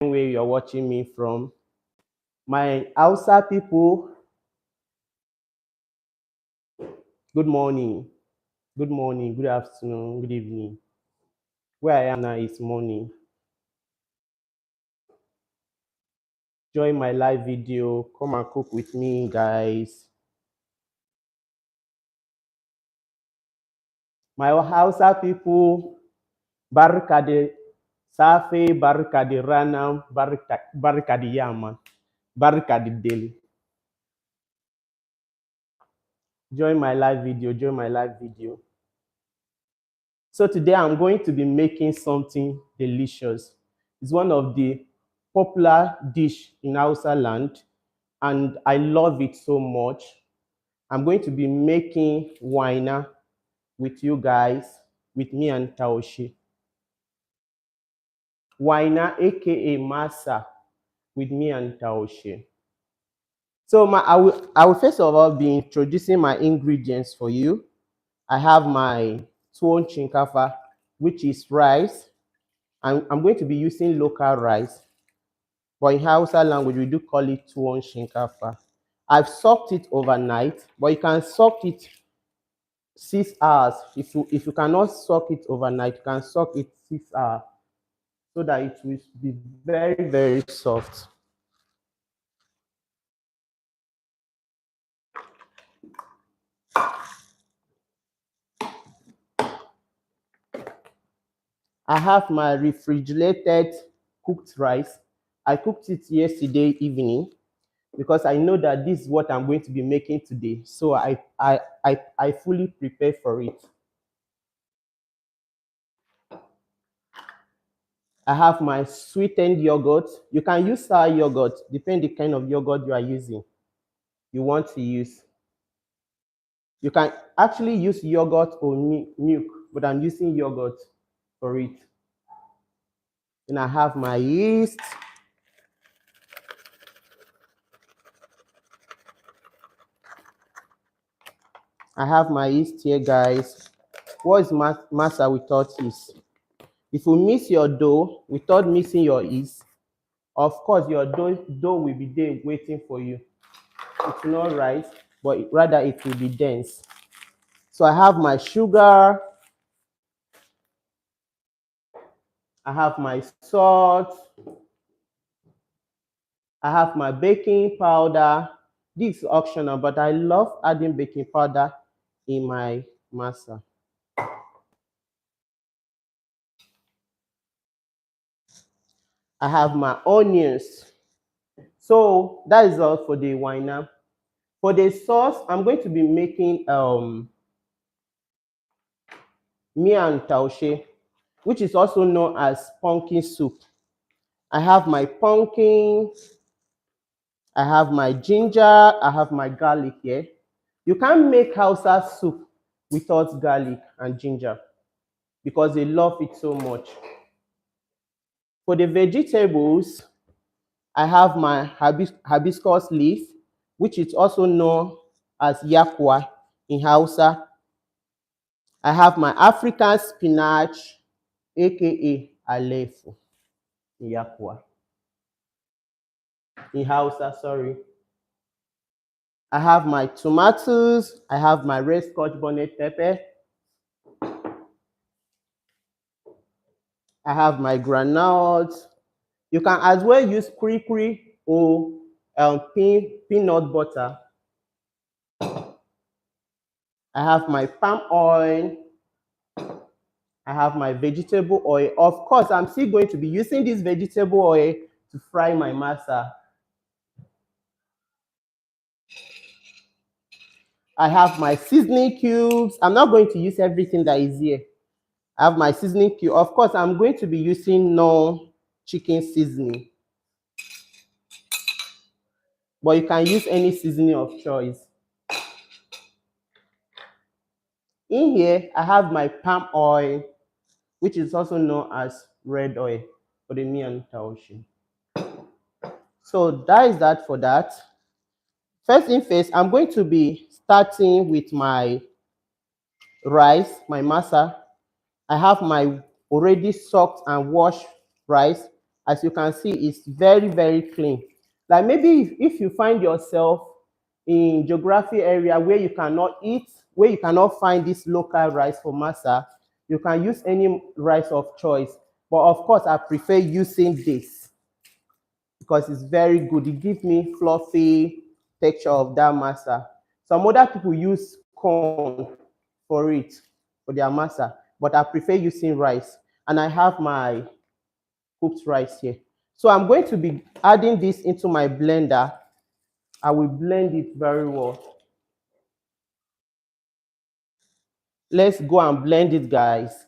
where you're watching me from. My Hausa people, good morning, good afternoon, good evening. Where I am now is morning. Join my live video. Come and cook with me, guys. My Hausa people, barka de safe, barka de rana, barka de yama, barka de deli. Join my live video. So today I'm going to be making something delicious. It's one of the popular dish in Hausa land and I love it so much. I'm going to be making waina with you guys, with me and Taoshi. Waina aka masa with me and Taoshi. So I will first of all be introducing my ingredients for you. I have my tuwon shinkafa, which is rice. I'm going to be using local rice, but in Hausa language, we do call it tuwon shinkafa. I've soaked it overnight, but you can soak it 6 hours. If you cannot soak it overnight, you can soak it 6 hours so that it will be very, very soft. I have my refrigerated cooked rice. I cooked it yesterday evening because I know that this is what I'm going to be making today. So I fully prepare for it. I have my sweetened yogurt. You can use sour yogurt, depending the kind of yogurt you are using, you want to use. You can actually use yogurt or milk, but I'm using yogurt for it. And I have my yeast. I have my yeast here, guys. What is masa without yeast? If you miss your dough without missing your yeast, of course your dough will be there waiting for you. It will not rise, but rather it will be dense. So I have my sugar, I have my salt, I have my baking powder. This is optional, but I love adding baking powder in my masa. I have my onions. So that is all for the wine. For the sauce, I'm going to be making mian taushe, which is also known as pumpkin soup. I have my pumpkin, I have my ginger, I have my garlic here. You can't make Hausa soup without garlic and ginger because they love it so much. For the vegetables, I have my hibiscus leaf, which is also known as yakwa in Hausa. I have my African spinach, aka alefu in yakwa. In Hausa, sorry. I have my tomatoes, I have my red scotch bonnet pepper, I have my granules. You can as well use kuri or peanut butter. I have my palm oil. I have my vegetable oil. Of course, I'm still going to be using this vegetable oil to fry my masa. I have my seasoning cubes. I'm not going to use everything that is here. I have my seasoning cube. Of course, I'm going to be using non-chicken seasoning. But you can use any seasoning of choice. In here, I have my palm oil, which is also known as red oil for the mian taoshi. So that is that for that. First thing first, I'm going to be starting with my rice, my masa. I have my already soaked and washed rice. As you can see, it's very, very clean. Like maybe if you find yourself in geography area where you cannot eat, where you cannot find this local rice for masa, you can use any rice of choice. But of course, I prefer using this because it's very good. It gives me fluffy texture of that masa. Some other people use corn for it, for their masa, but I prefer using rice. And I have my cooked rice here. So I'm going to be adding this into my blender. I will blend it very well. Let's go and blend it, guys.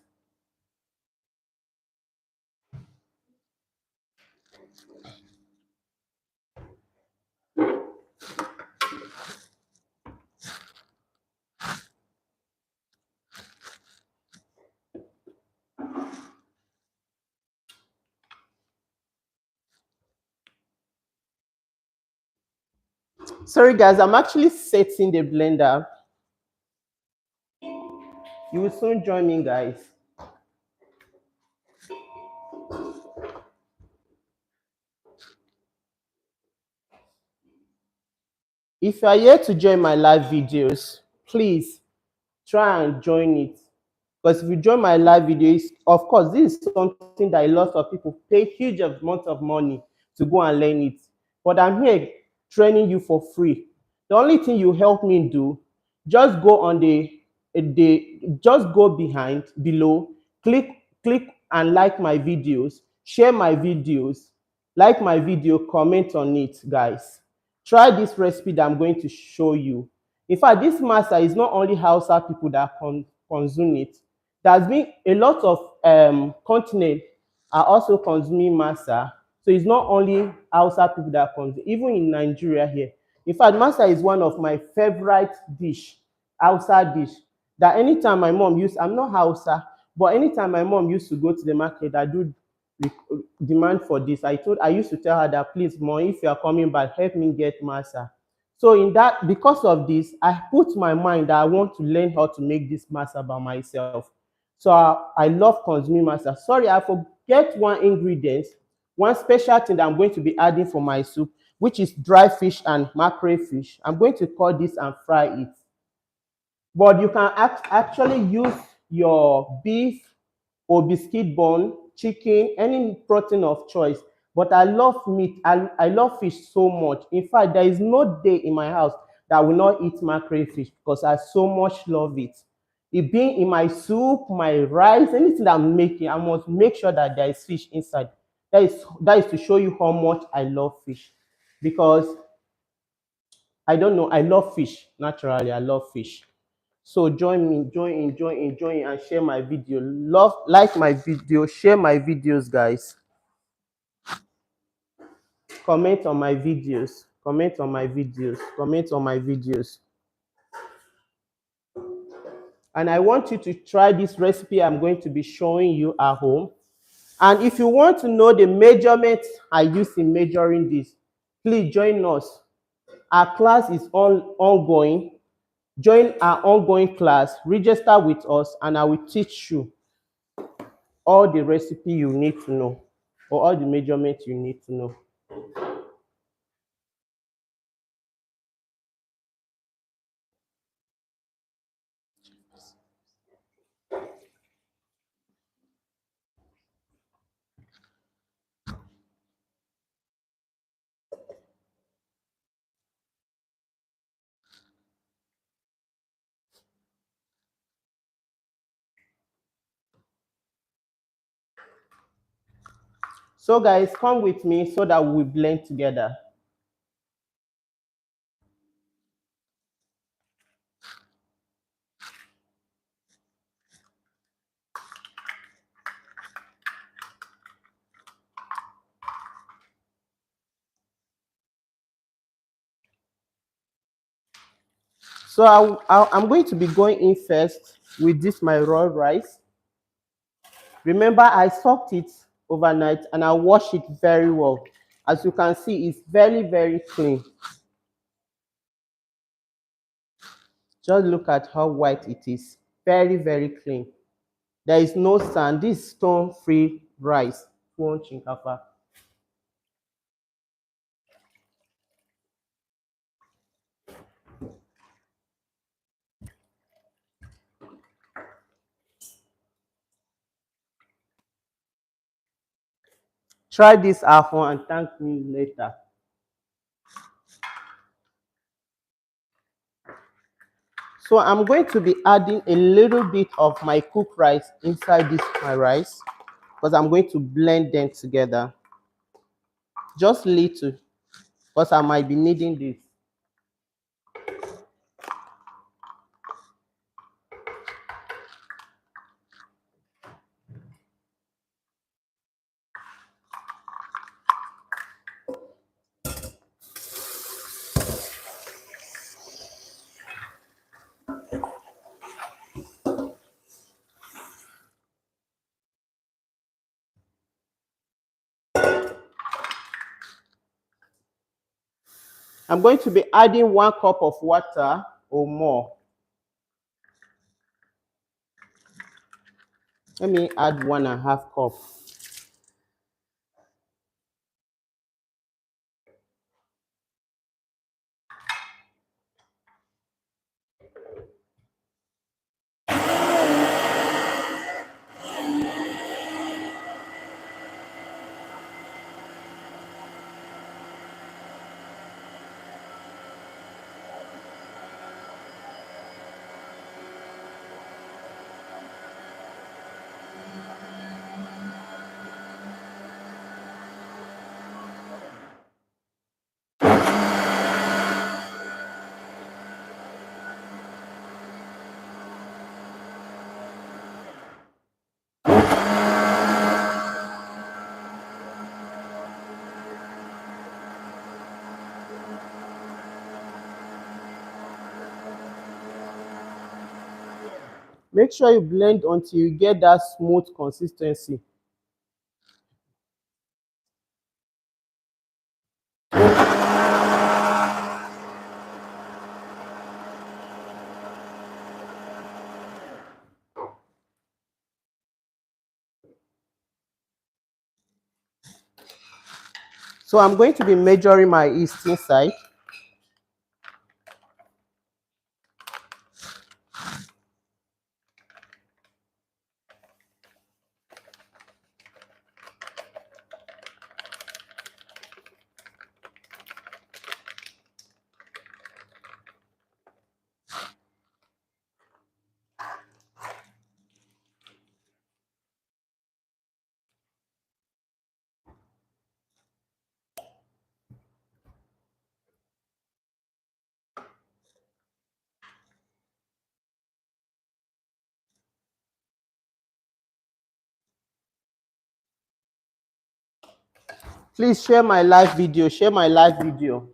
Sorry, guys, I'm actually setting the blender. You will soon join me, guys. If you are here to join my live videos, please try and join it. Because if you join my live videos, of course, this is something that a lot of people pay huge amount of money to go and learn it. But I'm here training you for free. The only thing you help me do, just go on just go behind below, click and like my videos, share my videos, like my video, comment on it, guys. Try this recipe that I'm going to show you. In fact, this masa is not only Hausa people that consume it. There's been a lot of continents are also consuming masa. So it's not only Hausa people that consume, even in Nigeria here. In fact, masa is one of my favorite dish, Hausa dish. That anytime my mom used, I'm not Hausa, but anytime my mom used to go to the market, I do demand for this. I used to tell her that, please, mom, if you are coming back, help me get masa. So in that, because of this, I put my mind that I want to learn how to make this masa by myself. So I love consuming masa. Sorry, I forget one ingredient, one special thing that I'm going to be adding for my soup, which is dry fish and mackerel fish. I'm going to cut this and fry it. But you can actually use your beef or biscuit bone, chicken, any protein of choice. But I love meat. I love fish so much. In fact, there is no day in my house that I will not eat mackerel fish because I so much love it. It being in my soup, my rice, anything that I'm making, I must make sure that there is fish inside. That is to show you how much I love fish. Because I don't know, I love fish. Naturally, I love fish. So join me, join in, and share my video. Love, like my video, share my videos, guys. Comment on my videos. Comment on my videos. Comment on my videos. And I want you to try this recipe I'm going to be showing you at home. And if you want to know the measurements I use in measuring this, please join us. Our class is ongoing. Join our ongoing class, register with us, and I will teach you all the recipe you need to know, or all the measurements you need to know. So guys, come with me so that we blend together. So I'm going to be going in first with this my raw rice. Remember, I soaked it overnight and I washed it very well. As you can see, it's very, very clean. Just look at how white it is. Very, very clean. There is no sand. This stone-free rice. Tuwon shinkafa. Try this after and thank me later. So I'm going to be adding a little bit of my cooked rice inside this my rice because I'm going to blend them together. Just little because I might be needing this. I'm going to be adding 1 cup of water or more. Let me add 1.5 cup. Make sure you blend until you get that smooth consistency. So I'm going to be measuring my yeast inside. Please share my live video. Share my live video.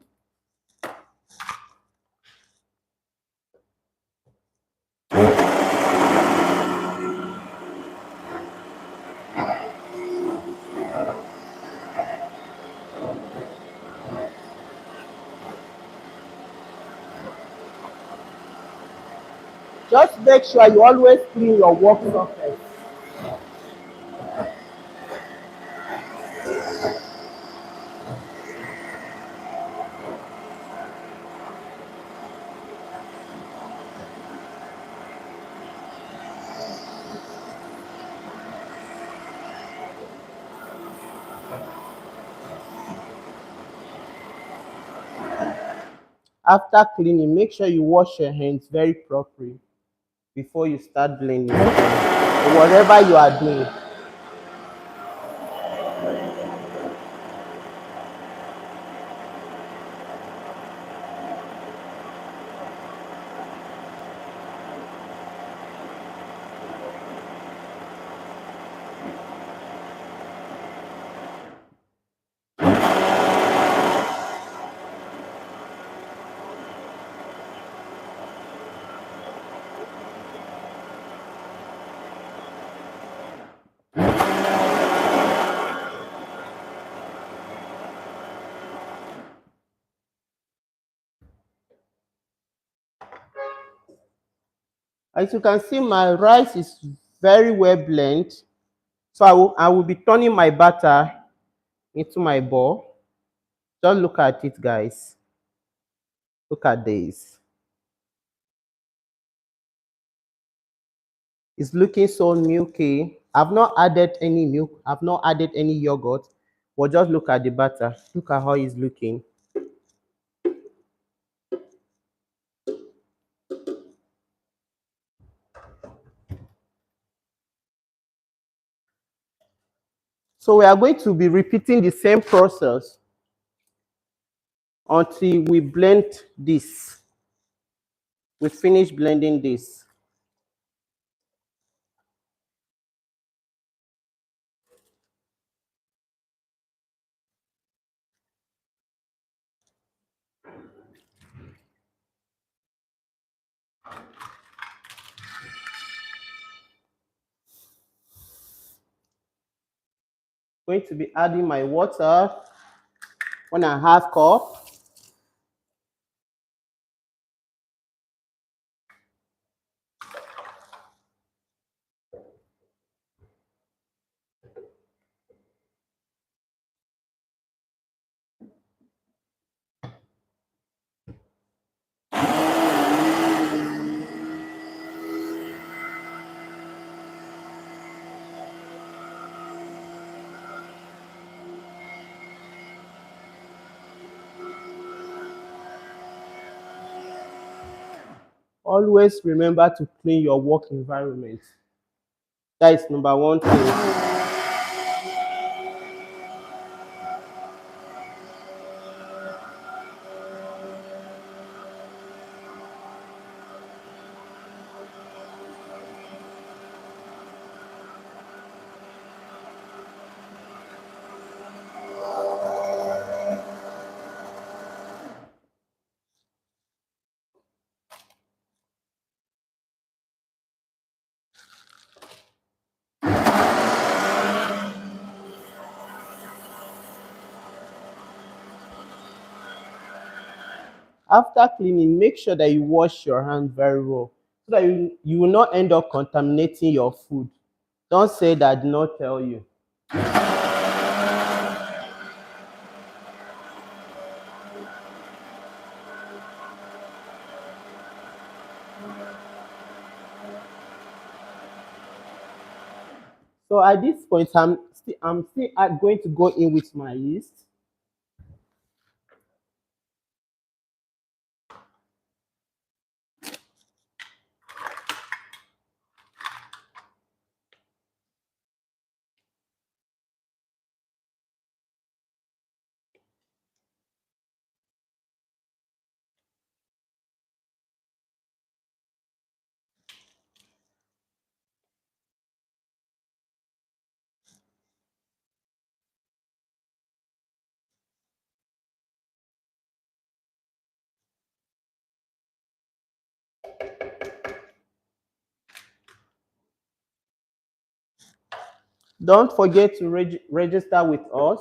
Just make sure you always clean your work surface. After cleaning, make sure you wash your hands very properly before you start blending or whatever you are doing. As you can see, my rice is very well blended. So I will be turning my batter into my bowl. Just look at it, guys. Look at this. It's looking so milky. I've not added any milk. I've not added any yogurt. But just look at the batter. Look at how it's looking. So we are going to be repeating the same process until we blend this. We finish blending this. Going to be adding my water, 1.5 cup. Always remember to clean your work environment. That is number one thing. After cleaning, make sure that you wash your hand very well so that you will not end up contaminating your food. Don't say that I did not tell you. So at this point, I'm still going to go in with my yeast. Don't forget to register with us.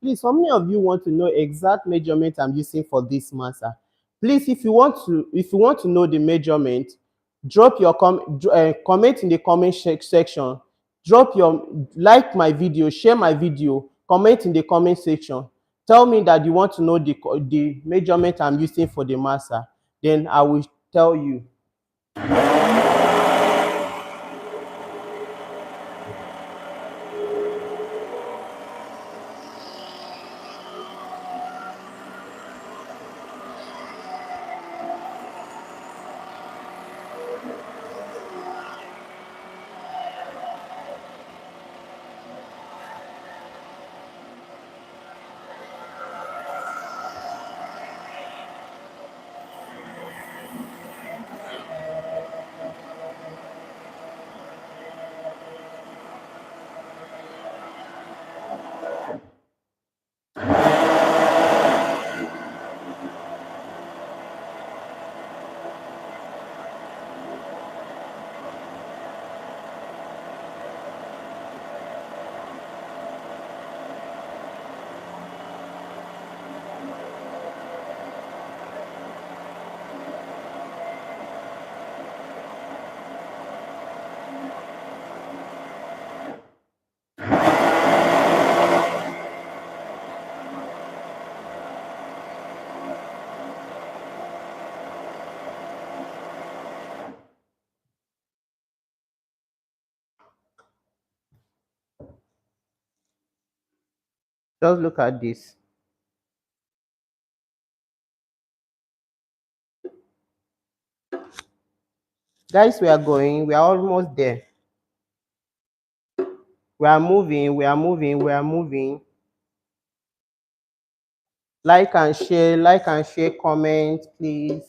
Please, how many of you want to know exact measurement I'm using for this masa? Please, if you want to know the measurement, drop your comment in the comment section. Drop your like my video, share my video, comment in the comment section. Tell me that you want to know the measurement I'm using for the masa. Then I will tell you. Just look at this. Guys, we are going. We are almost there. We are moving. We are moving. We are moving. Like and share, comment, please.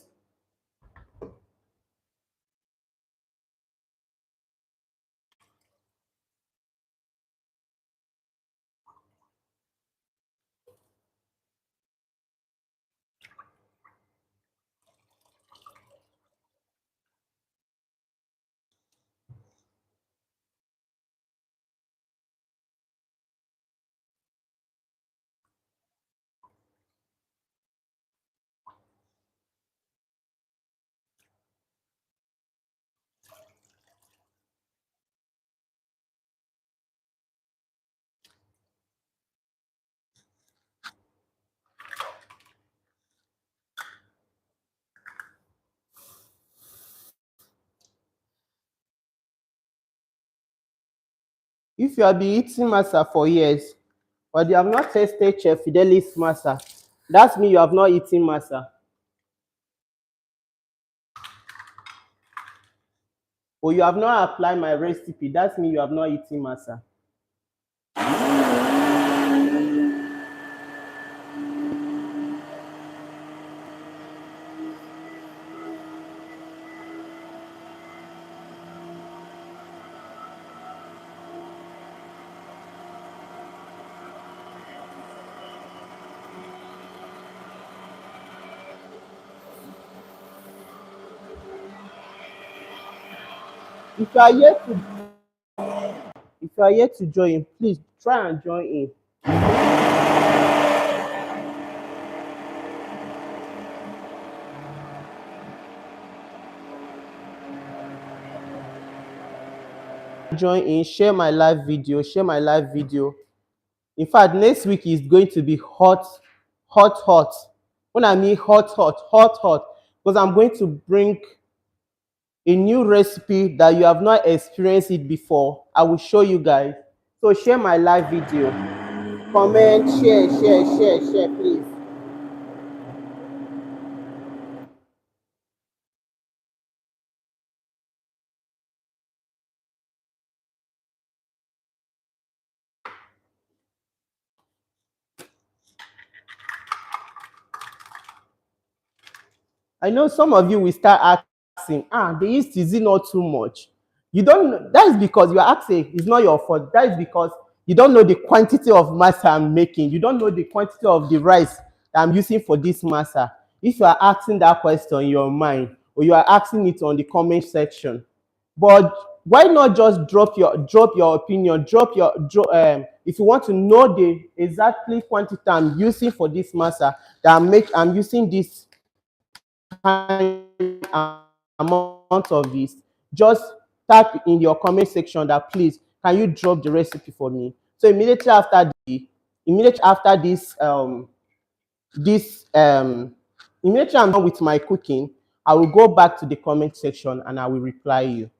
If you have been eating masa for years, but you have not tasted Chef Fidelis masa, that's mean you have not eaten masa. Or you have not applied my recipe, that's mean you have not eaten masa. If you are yet to if you are yet to join, please try and join in. Join in, share my live video, share my live video. In fact, next week is going to be hot, hot, hot. When I mean hot, hot, hot, hot, because I'm going to bring a new recipe that you have not experienced it before. I will show you guys. So share my live video. Comment, share, share, share, share, please. I know some of you will start asking, the yeast is it not too much? You don't know. That is because you are asking, it's not your fault. That is because you don't know the quantity of masa I'm making. You don't know the quantity of the rice that I'm using for this masa. If you are asking that question in your mind, or you are asking it on the comment section, but why not just drop your opinion, if you want to know the exactly quantity I'm using for this masa, I'm using this amount of this, just type in your comment section that please can you drop the recipe for me. So immediately after this immediately I'm done with my cooking, I will go back to the comment section and I will reply you.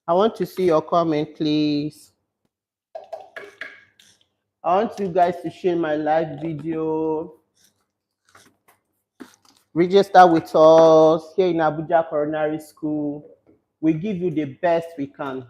I want to see your comment, please. I want you guys to share my live video. Register with us here in Abuja Culinary School. We give you the best we can.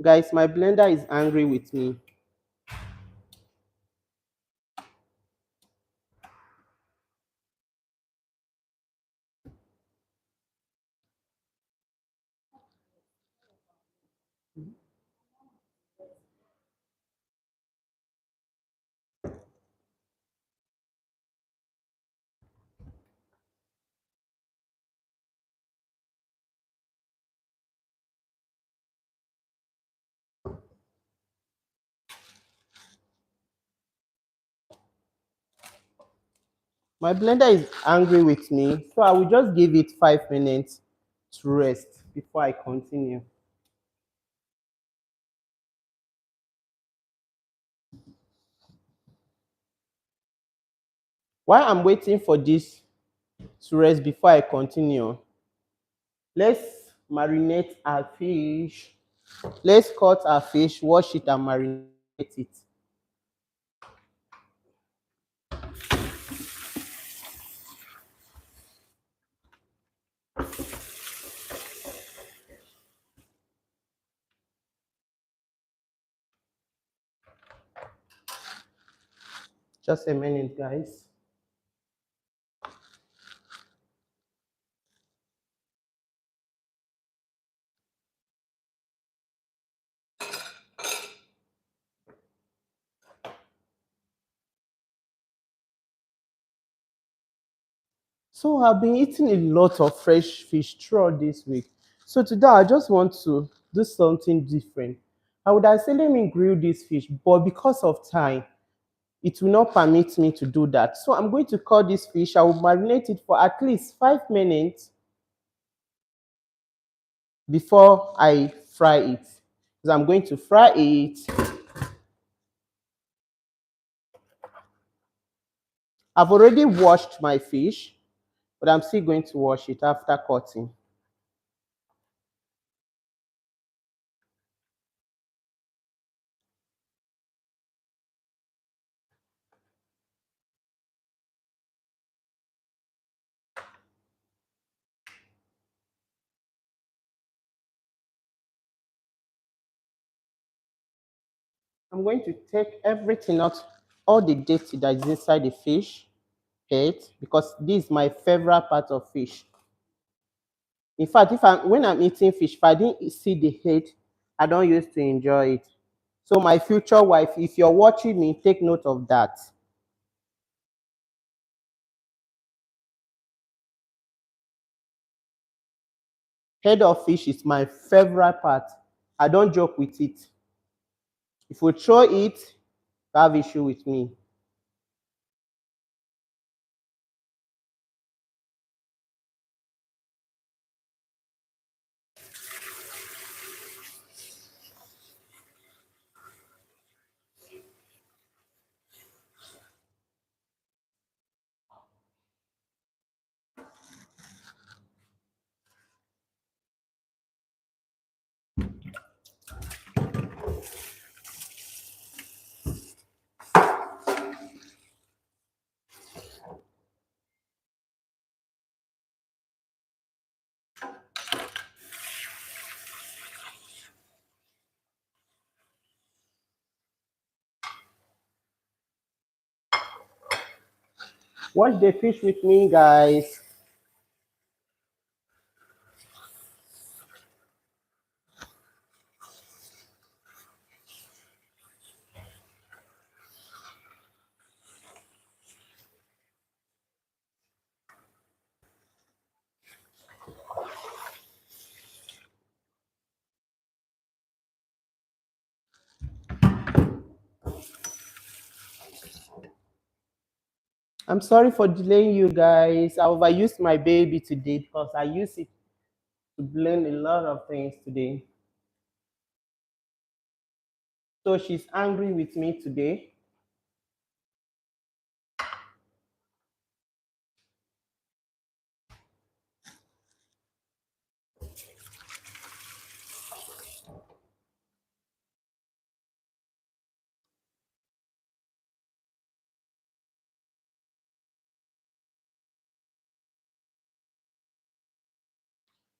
Guys, my blender is angry with me. My blender is angry with me, so I will just give it 5 minutes to rest before I continue. While I'm waiting for this to rest before I continue, let's marinate our fish. Let's cut our fish, wash it, and marinate it. Just a minute, guys. So I've been eating a lot of fresh fish throughout this week. So today I just want to do something different. I would have said let me grill this fish, but because of time, it will not permit me to do that. So I'm going to cut this fish. I will marinate it for at least 5 minutes before I fry it. Because I'm going to fry it. I've already washed my fish, but I'm still going to wash it after cutting. I'm going to take everything out, all the dirty that is inside the fish head, because this is my favorite part of fish. In fact, when I'm eating fish, if I didn't see the head, I don't used to enjoy it. So my future wife, if you're watching me, take note of that. Head of fish is my favorite part. I don't joke with it. If you throw it, you have issue with me. Watch the fish with me, guys. I'm sorry for delaying you guys. I overused my baby today because I used it to blend a lot of things today. So she's angry with me today.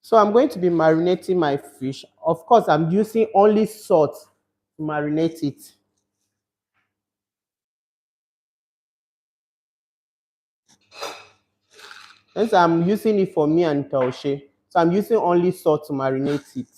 So I'm going to be marinating my fish. Of course, I'm using only salt to marinate it. Since I'm using it for me and Taushe, so I'm using only salt to marinate it.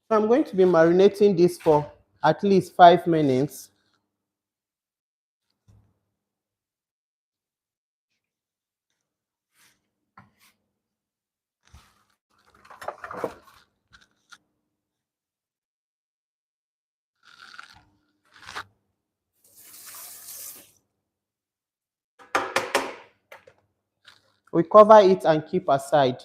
So I'm going to be marinating this for at least 5 minutes. We cover it and keep aside.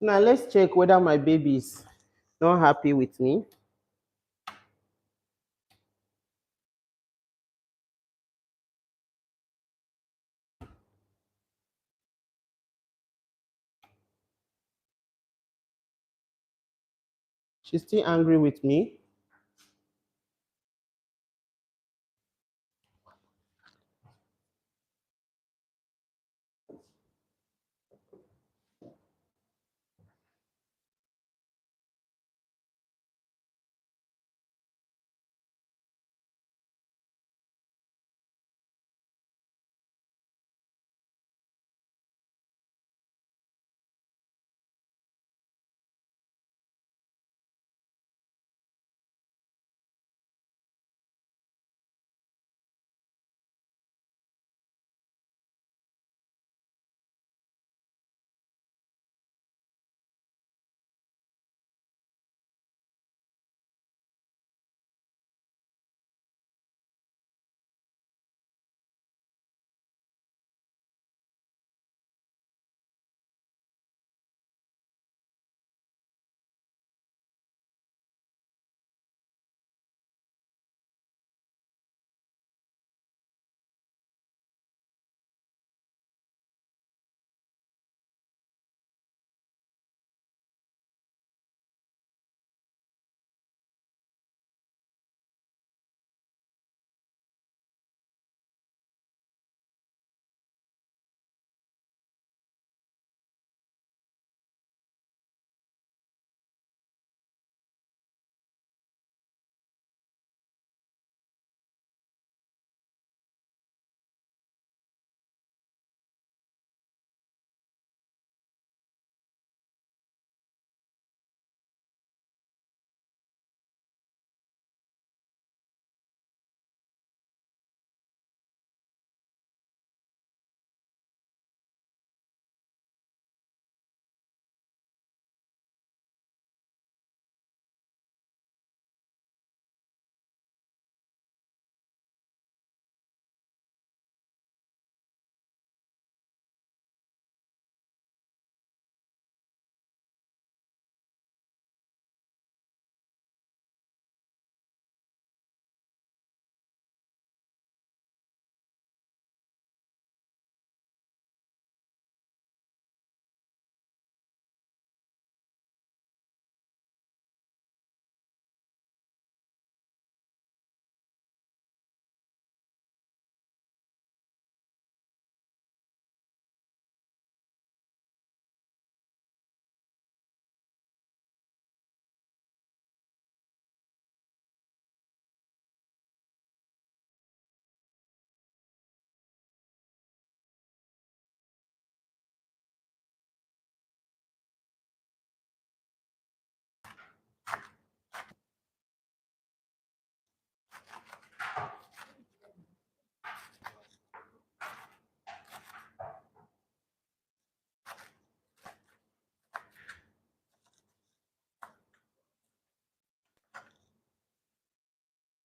Now let's check whether my baby is not happy with me. She's still angry with me.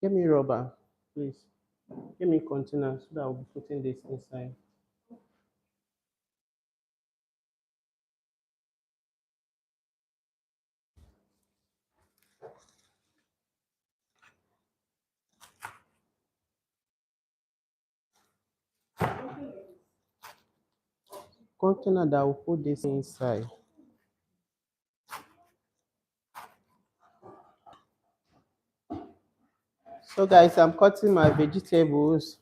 Give me rubber, please. Give me container so that I'll be putting this inside. Container that will put this inside. So guys, I'm cutting my vegetables.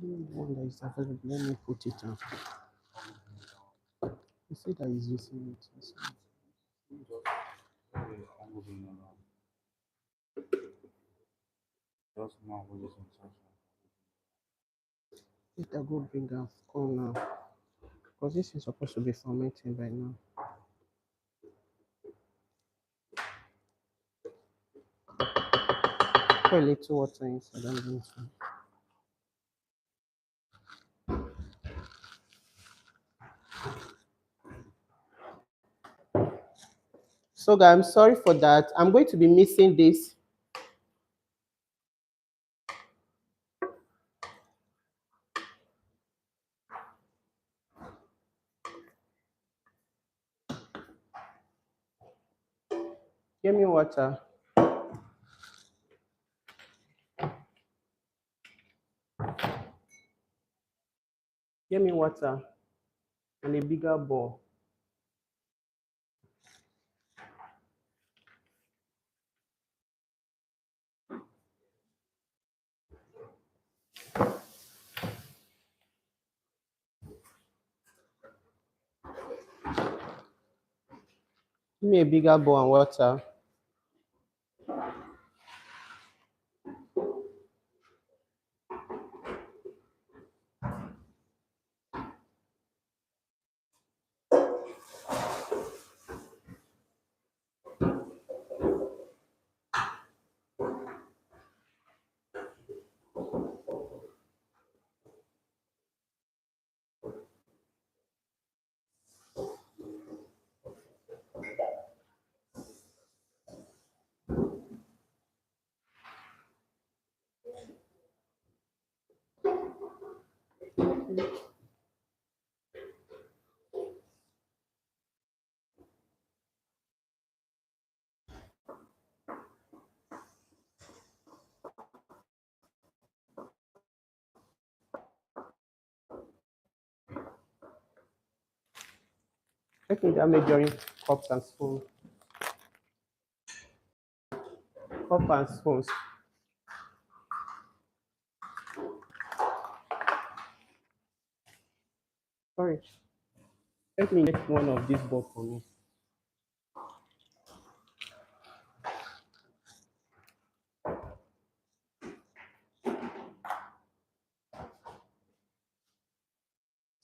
One that is available, let me put it on. You see that is using it. Let I go bring out corn now. Because this is supposed to be fermenting by now. Put a little water inside and then some. So guys, I'm sorry for that. I'm going to be missing this. Give me water. Give me water and a bigger bowl. Give me a bigger bowl and water. Take me that measuring cups and spoons. Cup and spoons. Sorry. Let me get one of these bowl for me.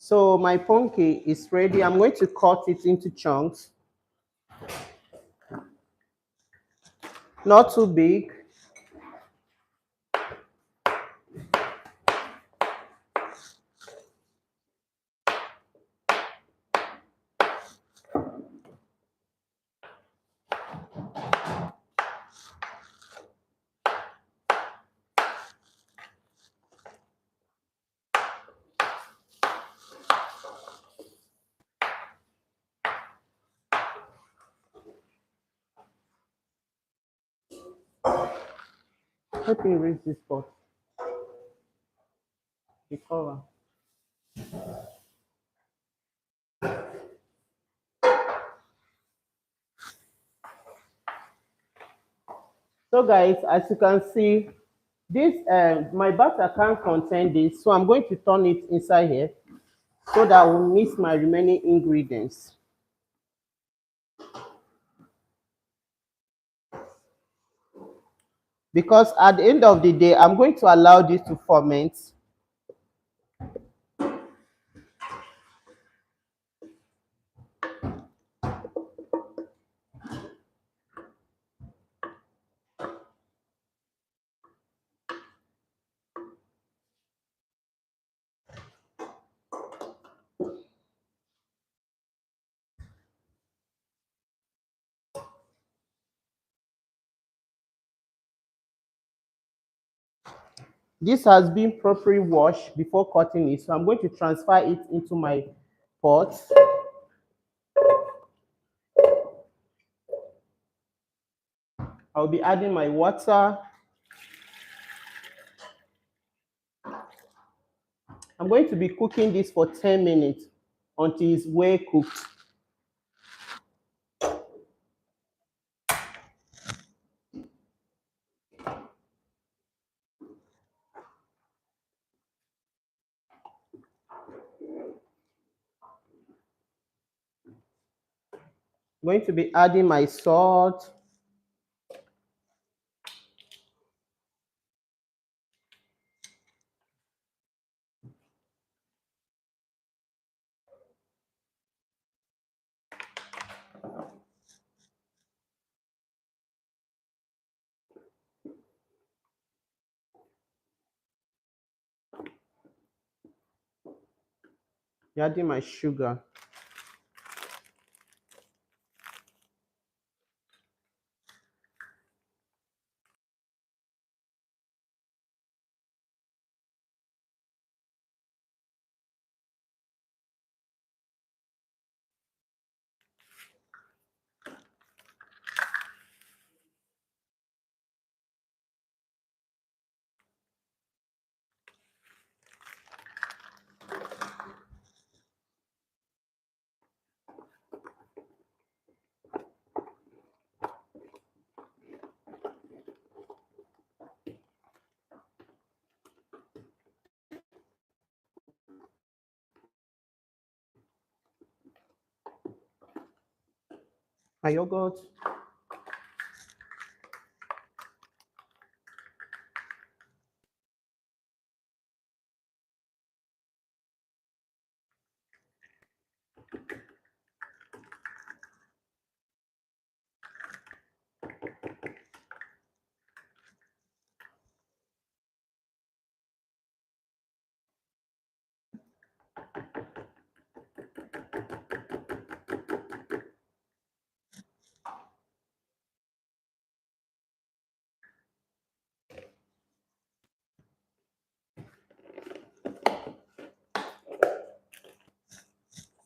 So my pumpkin is ready. I'm going to cut it into chunks. Not too big. Let me raise this pot. The cover. So guys, as you can see, This my batter can't contain this, so I'm going to turn it inside here so that I will mix my remaining ingredients. Because at the end of the day, I'm going to allow this to ferment. This has been properly washed before cutting it, so I'm going to transfer it into my pot. I'll be adding my water. I'm going to be cooking this for 10 minutes until it's well cooked. I'm going to be adding my salt. Adding my sugar. My yogurt.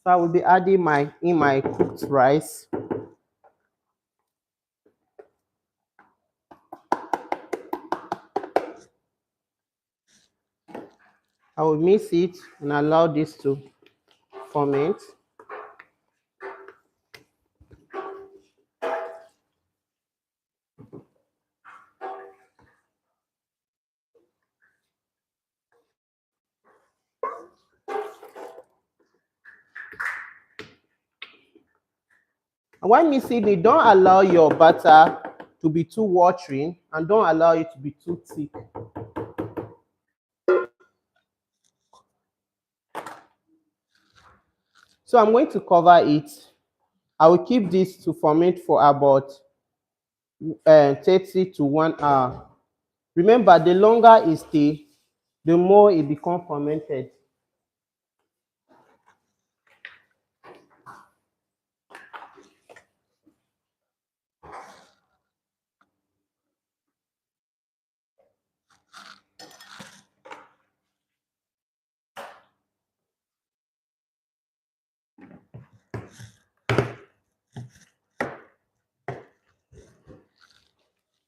So I will be adding my cooked rice. I will mix it and allow this to ferment. And when mixing it, don't allow your butter to be too watery and don't allow it to be too thick. So I'm going to cover it. I will keep this to ferment for about 30 to 1 hour. Remember, the longer it stays, the more it becomes fermented.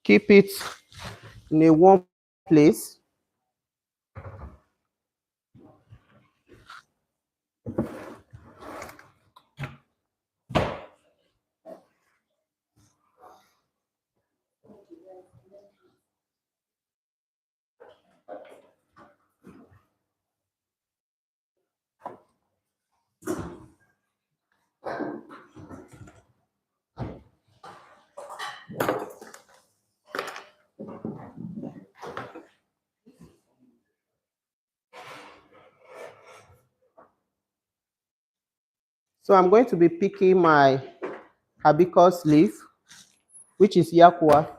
Keep it in a warm place. So I'm going to be picking my hibiscus leaf, which is yakua.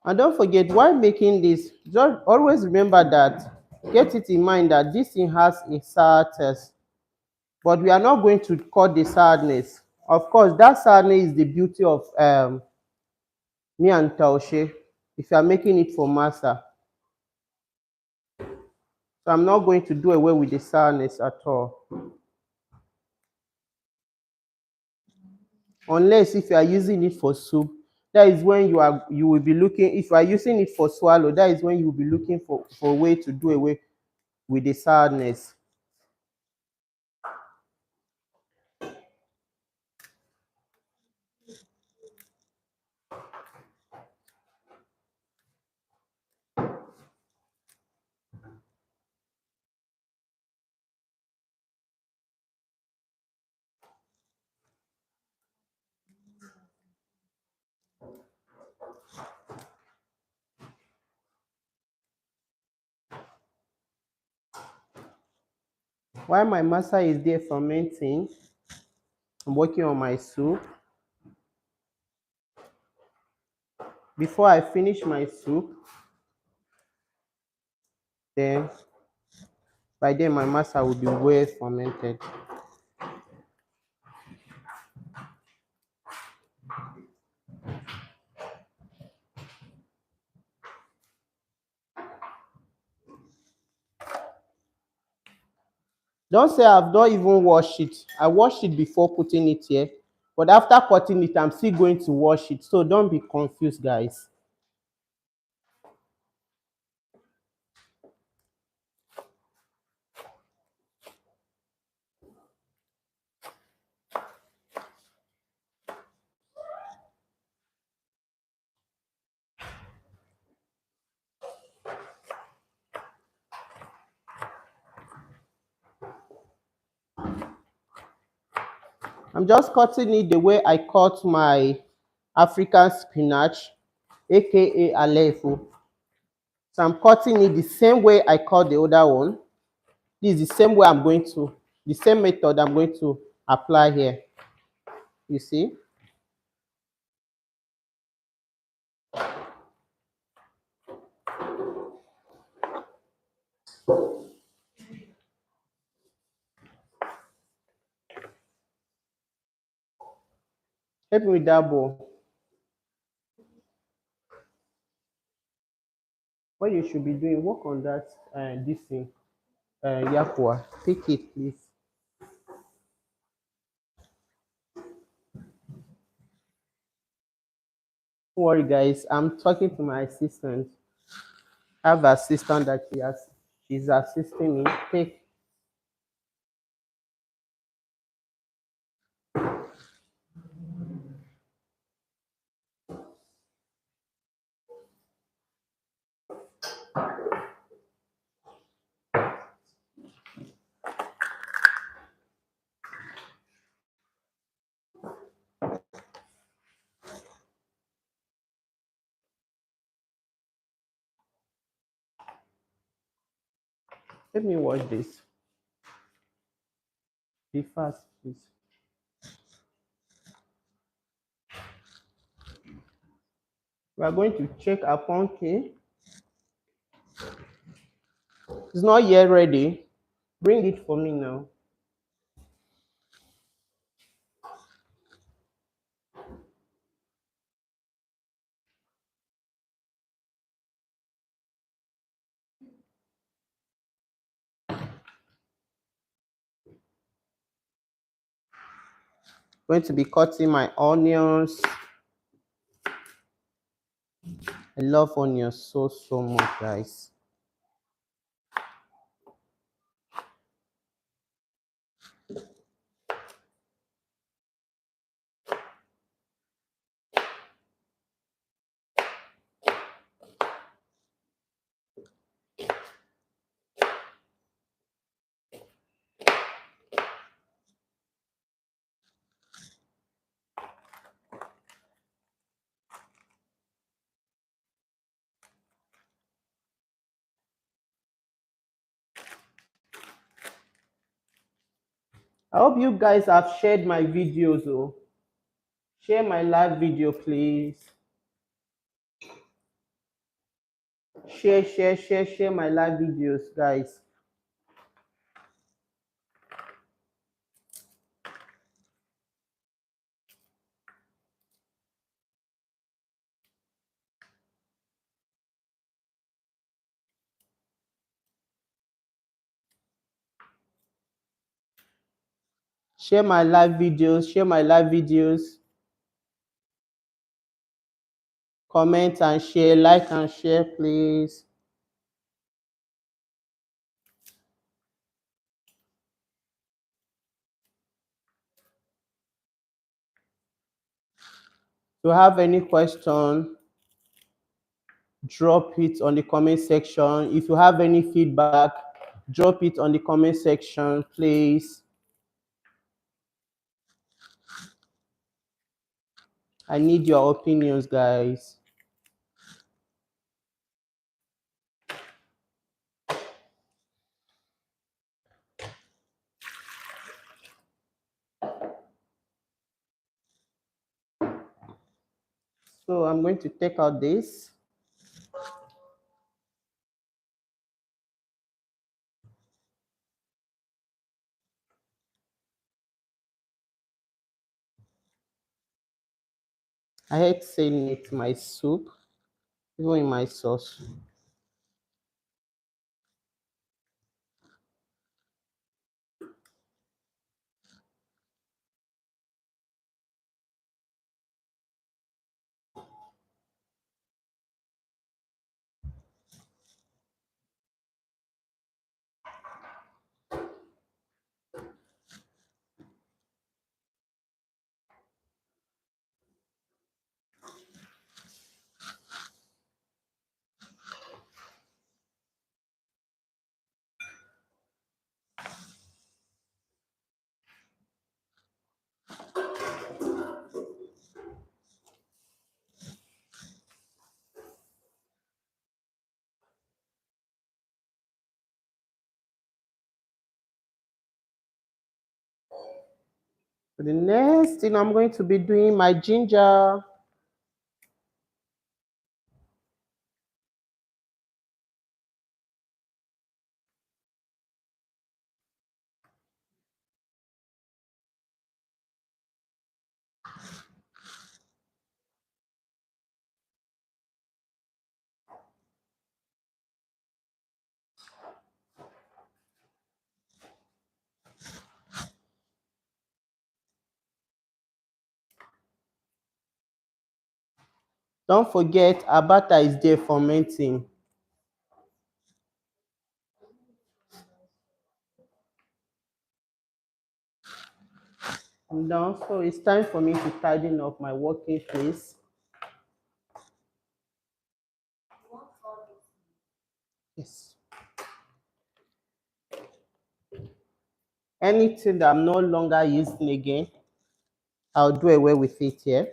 And don't forget, while making this, just always remember that, get it in mind that this thing has a sour taste. But we are not going to cut the sadness. Of course, that sadness is the beauty of me and taushe, if you are making it for masa. So I'm not going to do away with the sourness at all. Unless if you are using it for soup, that is when you will be looking. If you are using it for swallow, that is when you will be looking for a way to do away with the sourness. While my masa is there fermenting, I'm working on my soup. Before I finish my soup, then by then my masa will be well fermented. Don't say I've not even washed it. I washed it before putting it here, but after cutting it, I'm still going to wash it. So don't be confused, guys. I'm just cutting it the way I cut my African spinach, aka Alefo. So I'm cutting it the same way I cut the other one. This is the same way the same method I'm going to apply here. You see? Help me with that bowl. What you should be doing, work on that, this thing, yakua. Take it, please. Don't worry, guys. I'm talking to my assistant. I have an assistant that she's assisting me. Let me watch this. Be fast, please. We are going to check our pumpkin. It's not yet ready. Bring it for me now. Going to be cutting my onions. I love onions so much, guys. I hope you guys have shared my videos. Oh, share my live video, please. Share my live videos, guys. Share my live videos. Share my live videos. Comment and share. Like and share, please. If you have any question, drop it on the comment section. If you have any feedback, drop it on the comment section, please. I need your opinions, guys. So I'm going to take out this. I hate saying it, my soup, even in my sauce. For the next thing, I'm going to be doing my ginger. Don't forget, our butter is there fermenting. Now, so it's time for me to tidy up my working place. Yes. Anything that I'm no longer using again, I'll do away with it here.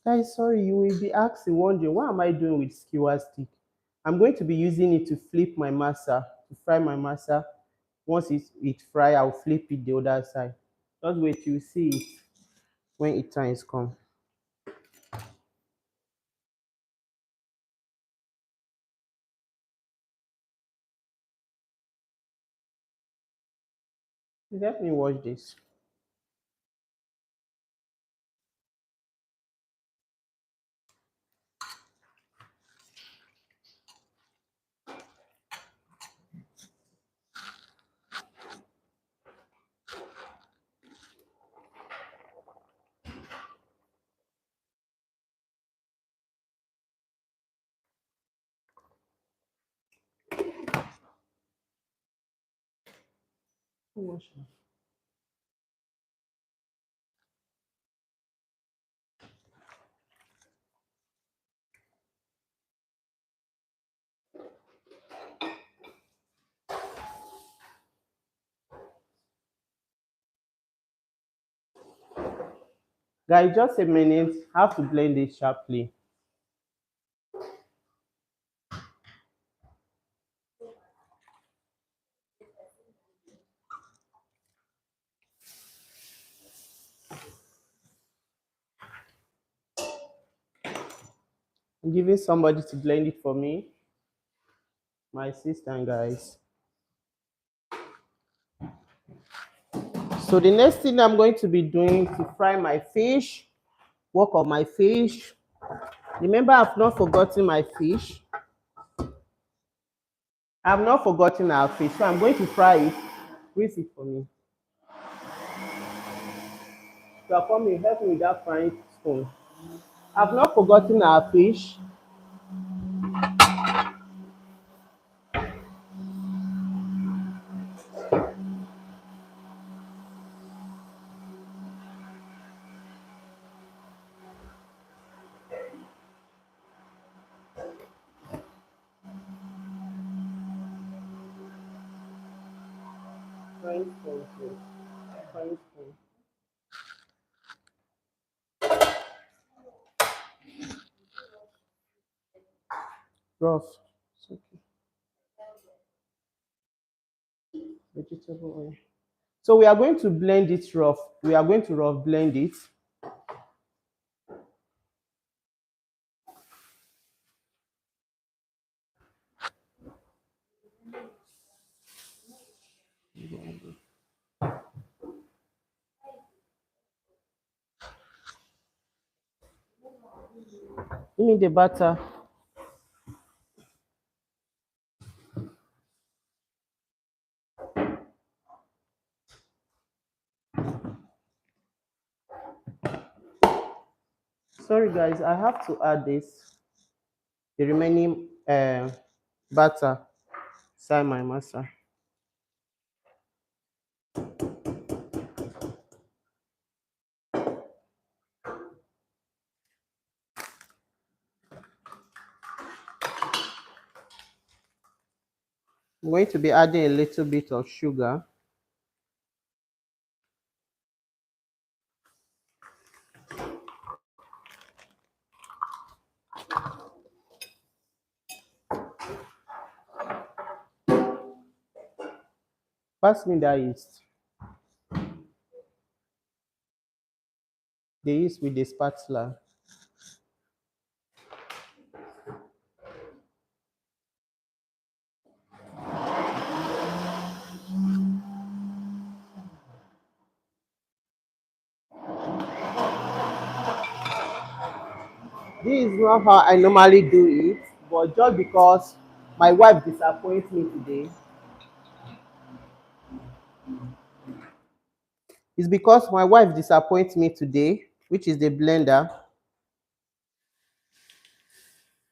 Guys, sorry, you will be asking, wondering, what am I doing with skewer stick? I'm going to be using it to flip my masa, to fry my masa. Once it's fry, I'll flip it the other side. Just wait, you see it when it time is come. Let me watch this. Guys, just a minute. I have to blend it sharply. I'm giving somebody to blend it for me. My assistant, guys. So the next thing I'm going to be doing to fry my fish, work on my fish. Remember, I've not forgotten my fish. I've not forgotten our fish, so I'm going to fry it. Grease it for me. You are coming, help me with that frying spoon. I've not forgotten our fish. Frying spoon, please. Frying spoon. Rough. It's okay. Vegetable oil. So we are going to blend it rough. We are going to rough blend it. Give me the butter. Sorry guys, I have to add this, the remaining butter inside my masa. I'm going to be adding a little bit of sugar. Pass me that yeast. The yeast with the spatula. This is not how I normally do it, but just because my wife disappoints me today, it's because my wife disappoints me today, which is the blender.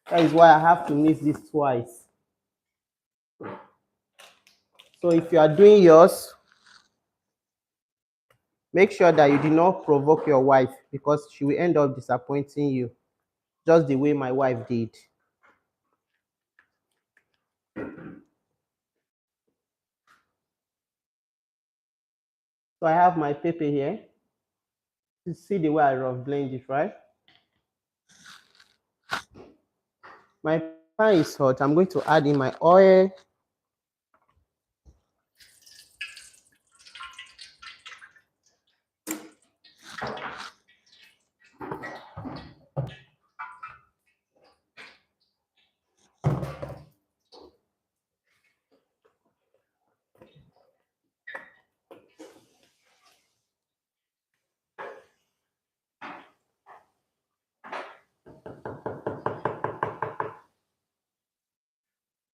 That is why I have to mix this twice. So if you are doing yours, make sure that you do not provoke your wife because she will end up disappointing you, just the way my wife did. So I have my pepper here. You see the way I rough blend it, right? My pan is hot. I'm going to add in my oil.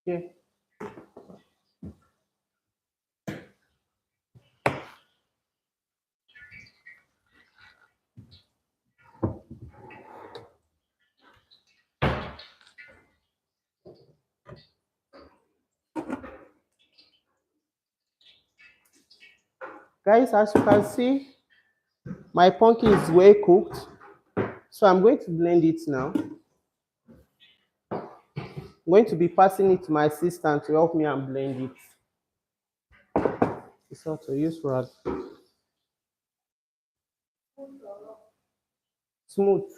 Okay. Guys, as you can see, my pumpkin is well cooked. So I'm going to blend it now. I'm going to be passing it to my assistant to help me and blend it. It's how to use rag. Smooth.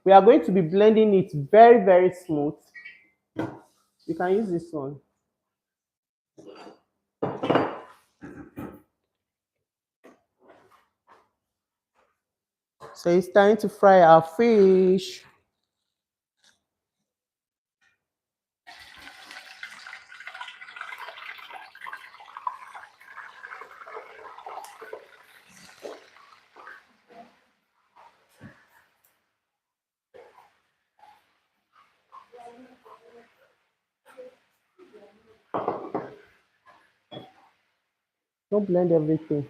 We are going to be blending it very, very smooth. You can use this one. So it's time to fry our fish. Don't blend everything.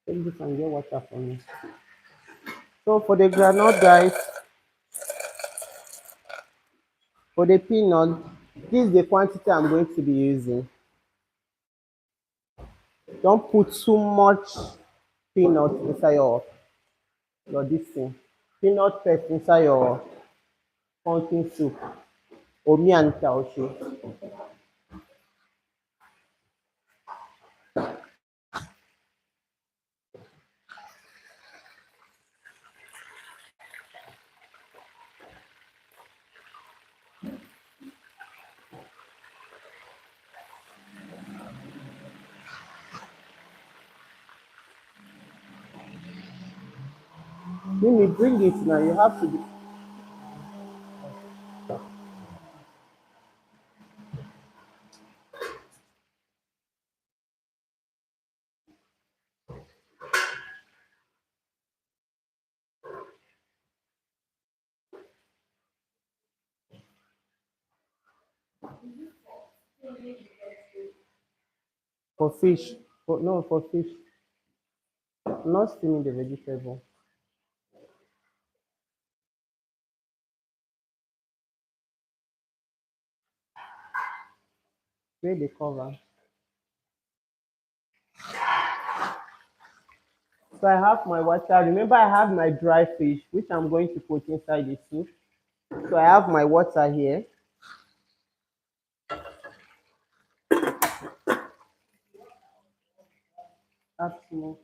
Take this and get water for me. So for the granite, guys, for the peanut, this is the quantity I'm going to be using. Don't put too much peanut inside your this thing. Peanut paste inside your pumpkin soup. Omi and taushe. Mimi, bring it now. You have to be for fish. No, for fish. Not steaming the vegetable. Where the cover. So I have my water. Remember, I have my dry fish, which I'm going to put inside the soup. So I have my water here. Add small.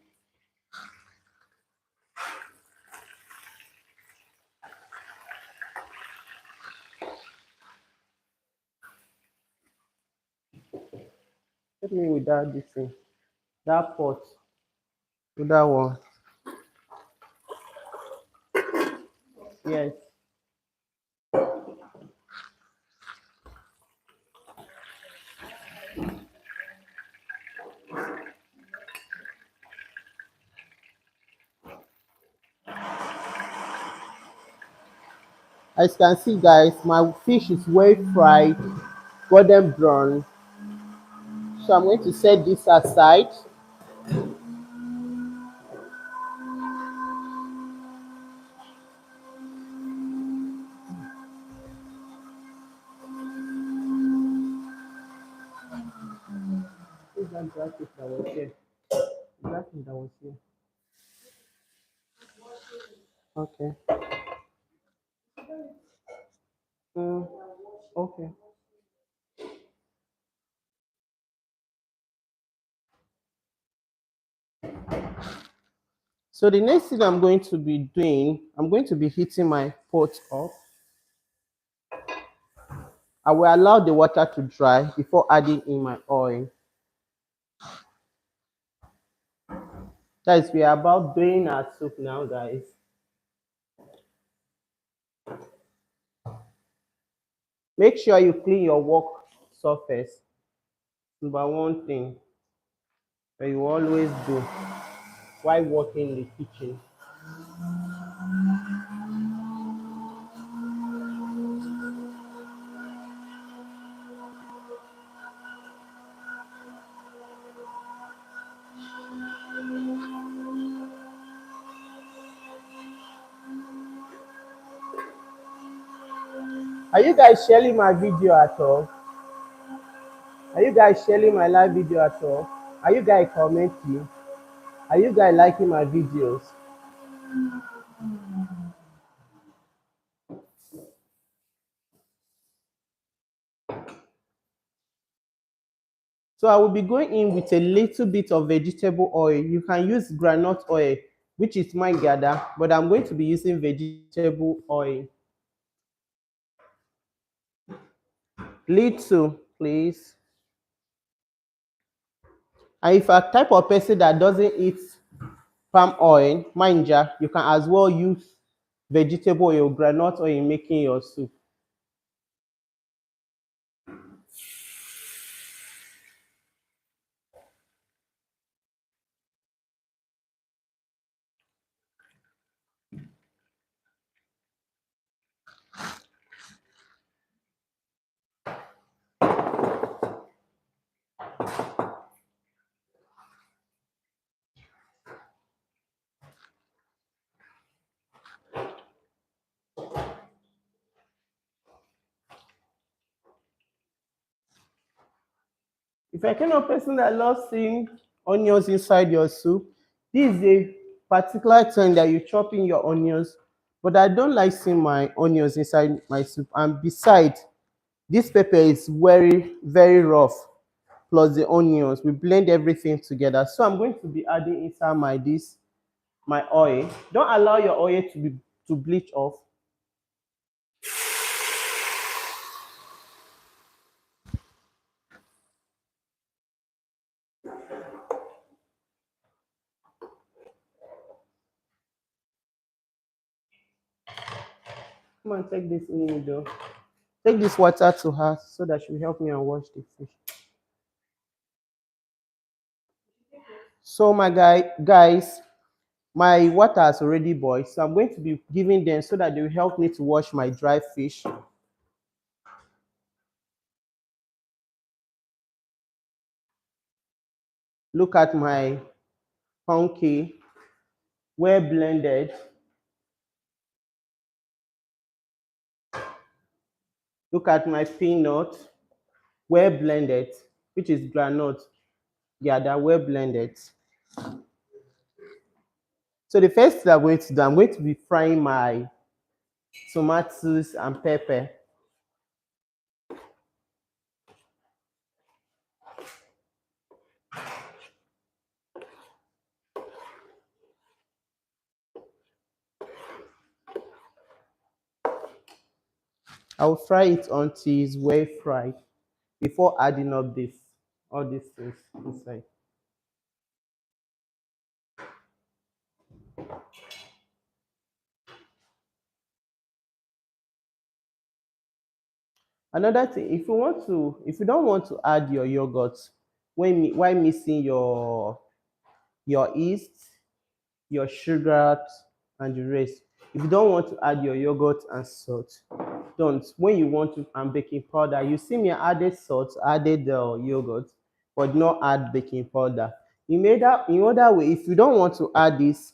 Let me without this thing. That pot. With that one. Yes. As you can see, guys, my fish is well fried, golden brown. So I'm going to set this aside. Where's that dry fish that was here? The dry fish that was here. Okay. Mm, okay. So the next thing I'm going to be doing, I'm going to be heating my pot up. I will allow the water to dry before adding in my oil. Guys, we are about doing our soup now, guys. Make sure you clean your work surface. Number one thing that you always do while working in the kitchen. Are you guys sharing my video at all? Are you guys sharing my live video at all? Are you guys commenting? Are you guys liking my videos? So I will be going in with a little bit of vegetable oil. You can use groundnut oil, which is my gather, but I'm going to be using vegetable oil. Little, please. And if you're a type of person that doesn't eat palm oil, manja, you can as well use vegetable oil, groundnut oil in making your soup. If you're a kind of person that loves seeing onions inside your soup, this is a particular time that you chop in your onions. But I don't like seeing my onions inside my soup. And besides, this pepper is very, very rough. Plus the onions, we blend everything together. So I'm going to be adding inside my oil. Don't allow your oil to bleach off. Come on, take this in the middle. Take this water to her so that she will help me and wash the fish. So my guys, my water has already boiled, so I'm going to be giving them so that they will help me to wash my dry fish. Look at my pumpkin, well blended. Look at my peanut, well blended, which is granite. Yeah, they're well blended. So the first thing I'm going to do, I'm going to be frying my tomatoes and pepper. I will fry it until it's well fried before adding up all these things inside. Another thing, if you don't want to add your yogurt while mixing your yeast, your sugar, and the rest. If you don't want to add your yogurt and salt, don't. When you want to and baking powder, you see me added salt, added the yogurt, but not add baking powder. In other way, if you don't want to add this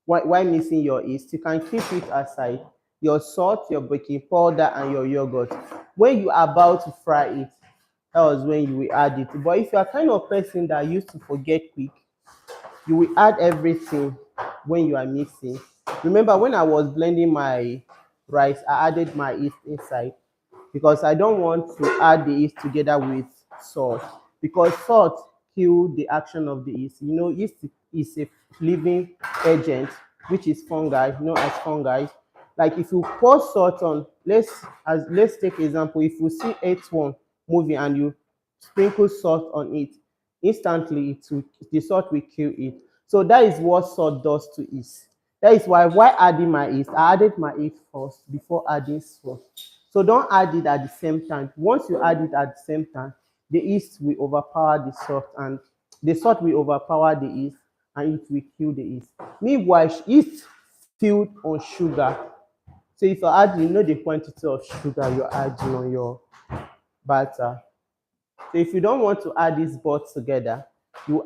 while mixing your yeast, you can keep it aside. Your salt, your baking powder, and your yogurt. When you are about to fry it, that was when you will add it. But if you are kind of person that used to forget quick, you will add everything when you are mixing. Remember when I was blending my rice, I added my yeast inside because I don't want to add the yeast together with salt because salt kill the action of the yeast. You know, yeast is a living agent, which is fungi, known as fungi. Like if you pour salt on, let's take example. If you see H1 movie and you sprinkle salt on it, instantly the salt will kill it. So that is what salt does to yeast. That is why adding my yeast, I added my yeast first before adding salt. So don't add it at the same time. Once you add it at the same time, the yeast will overpower the salt and the salt will overpower the yeast and it will kill the yeast. Meanwhile, yeast filled on sugar. So if you add, you know the quantity of sugar you're adding on your batter. So if you don't want to add this both together, you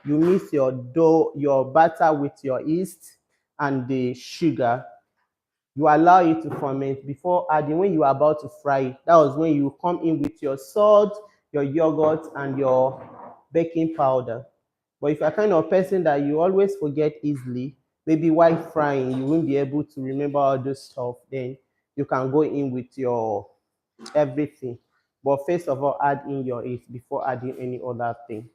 mix your dough, your batter with your yeast and the sugar. You allow it to ferment before adding. When you are about to fry it, that was when you come in with your salt, your yogurt, and your baking powder. But if you're kind of person that you always forget easily, maybe while frying, you won't be able to remember all this stuff, then you can go in with your everything. But first of all, add in your it before adding any other thing.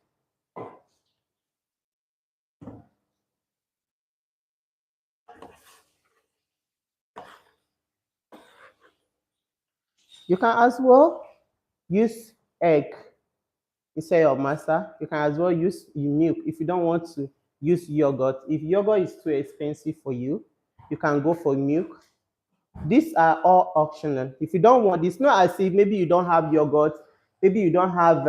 You can as well use egg instead of masa. You can as well use milk if you don't want to use yogurt. If yogurt is too expensive for you can go for milk. These are all optional. If you don't want, it's not as if maybe you don't have yogurt, maybe you don't have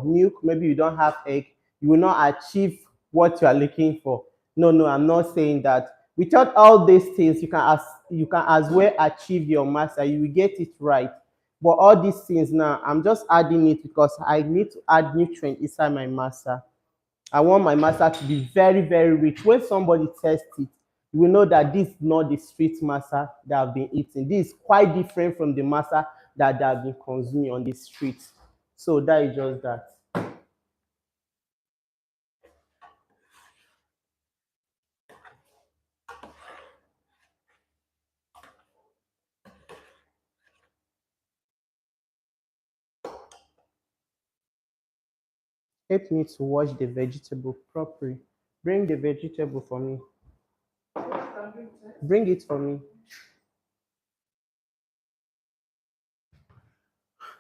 milk, maybe you don't have egg, you will not achieve what you are looking for. No, no, I'm not saying that. Without all these things, you can as well achieve your master. You will get it right. But all these things now, I'm just adding it because I need to add nutrient inside my master. I want my masa to be very, very rich. When somebody tests it, you will know that this is not the street masa that I've been eating. This is quite different from the masa that I've been consuming on the street. So that is just that. Help me to wash the vegetable properly. Bring the vegetable for me. Bring it for me.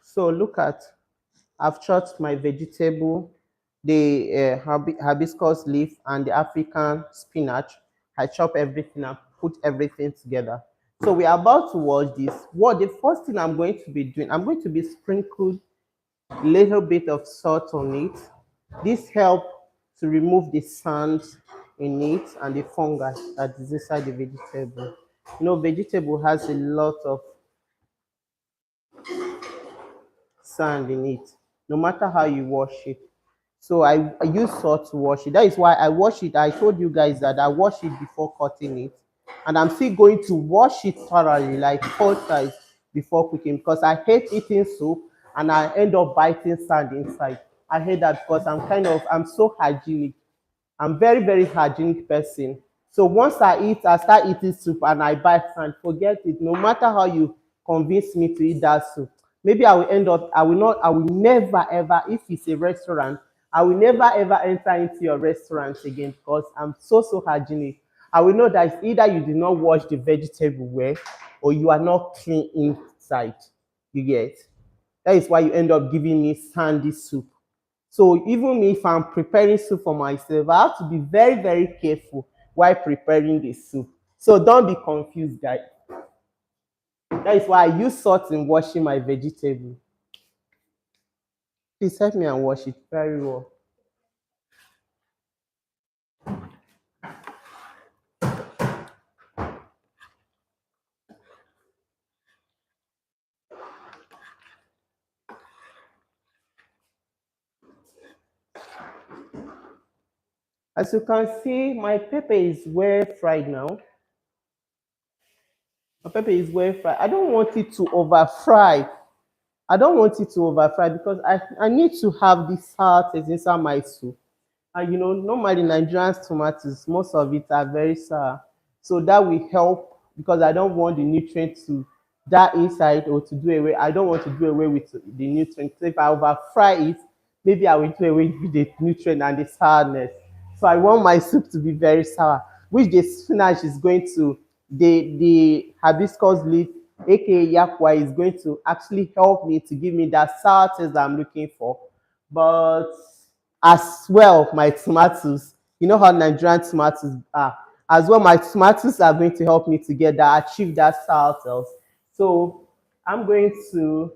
So look at, I've chopped my vegetable, the hibiscus leaf and the African spinach. I chop everything and put everything together. So we are about to wash this. What the first thing I'm going to be doing, I'm going to be sprinkled a little bit of salt on it. This help to remove the sand in it and the fungi that is inside the vegetable. You know, vegetable has a lot of sand in it, no matter how you wash it. So I use salt to wash it. That is why I wash it. I told you guys that I wash it before cutting it. And I'm still going to wash it thoroughly, like 4 times before cooking, because I hate eating soup and I end up biting sand inside. I hate that because I'm so hygienic. I'm very, very hygienic person. So once I start eating soup and I buy sand, forget it. No matter how you convince me to eat that soup, maybe I will end up, I will never ever, if it's a restaurant, I will never ever enter into your restaurant again because I'm so, so hygienic. I will know that it's either you did not wash the vegetable well or you are not clean inside. You get? That is why you end up giving me sandy soup. So even if I'm preparing soup for myself, I have to be very, very careful while preparing the soup. So don't be confused, guys. That is why I use salt in washing my vegetable. Please help me and wash it very well. As you can see, my pepper is well fried now. My pepper is well fried. I don't want it to over fry. I don't want it to over fry because I need to have the salt inside my soup. And you know, normally Nigerian tomatoes, most of it are very sour. So that will help because I don't want the nutrients to die inside or to do away. I don't want to do away with the nutrients. So if I over fry it, maybe I will do away with the nutrient and the sourness. So I want my soup to be very sour, which the spinach is going to, the hibiscus leaf, aka yakwa, is going to actually help me to give me that sour taste that I'm looking for. But as well, my tomatoes, you know how Nigerian tomatoes are. As well, my tomatoes are going to help me together achieve that sour taste. So I'm going to,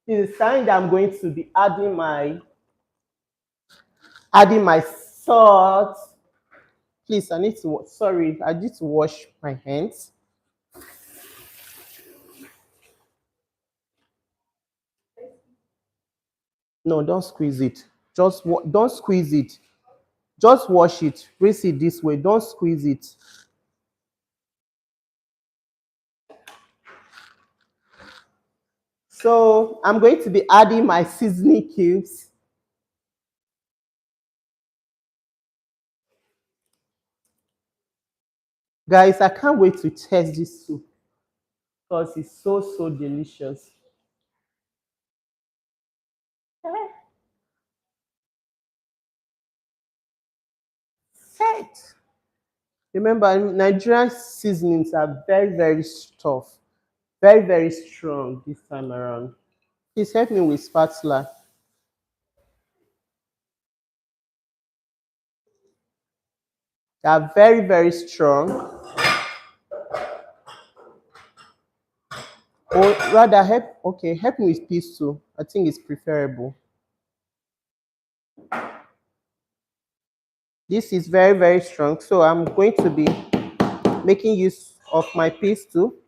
this is time that I'm going to be adding my salt. Please, I need to, sorry, I need to wash my hands. No, don't squeeze it. Don't squeeze it. Just wash it. Rinse it this way. Don't squeeze it. So I'm going to be adding my seasoning cubes. Guys, I can't wait to test this soup because it's so delicious. Set. Remember, Nigerian seasonings are very tough, very strong this time around. Please help me with spatula. They are very strong. Or rather, help me with peas too. I think it's preferable. This is very strong, so I'm going to be making use of my peas too.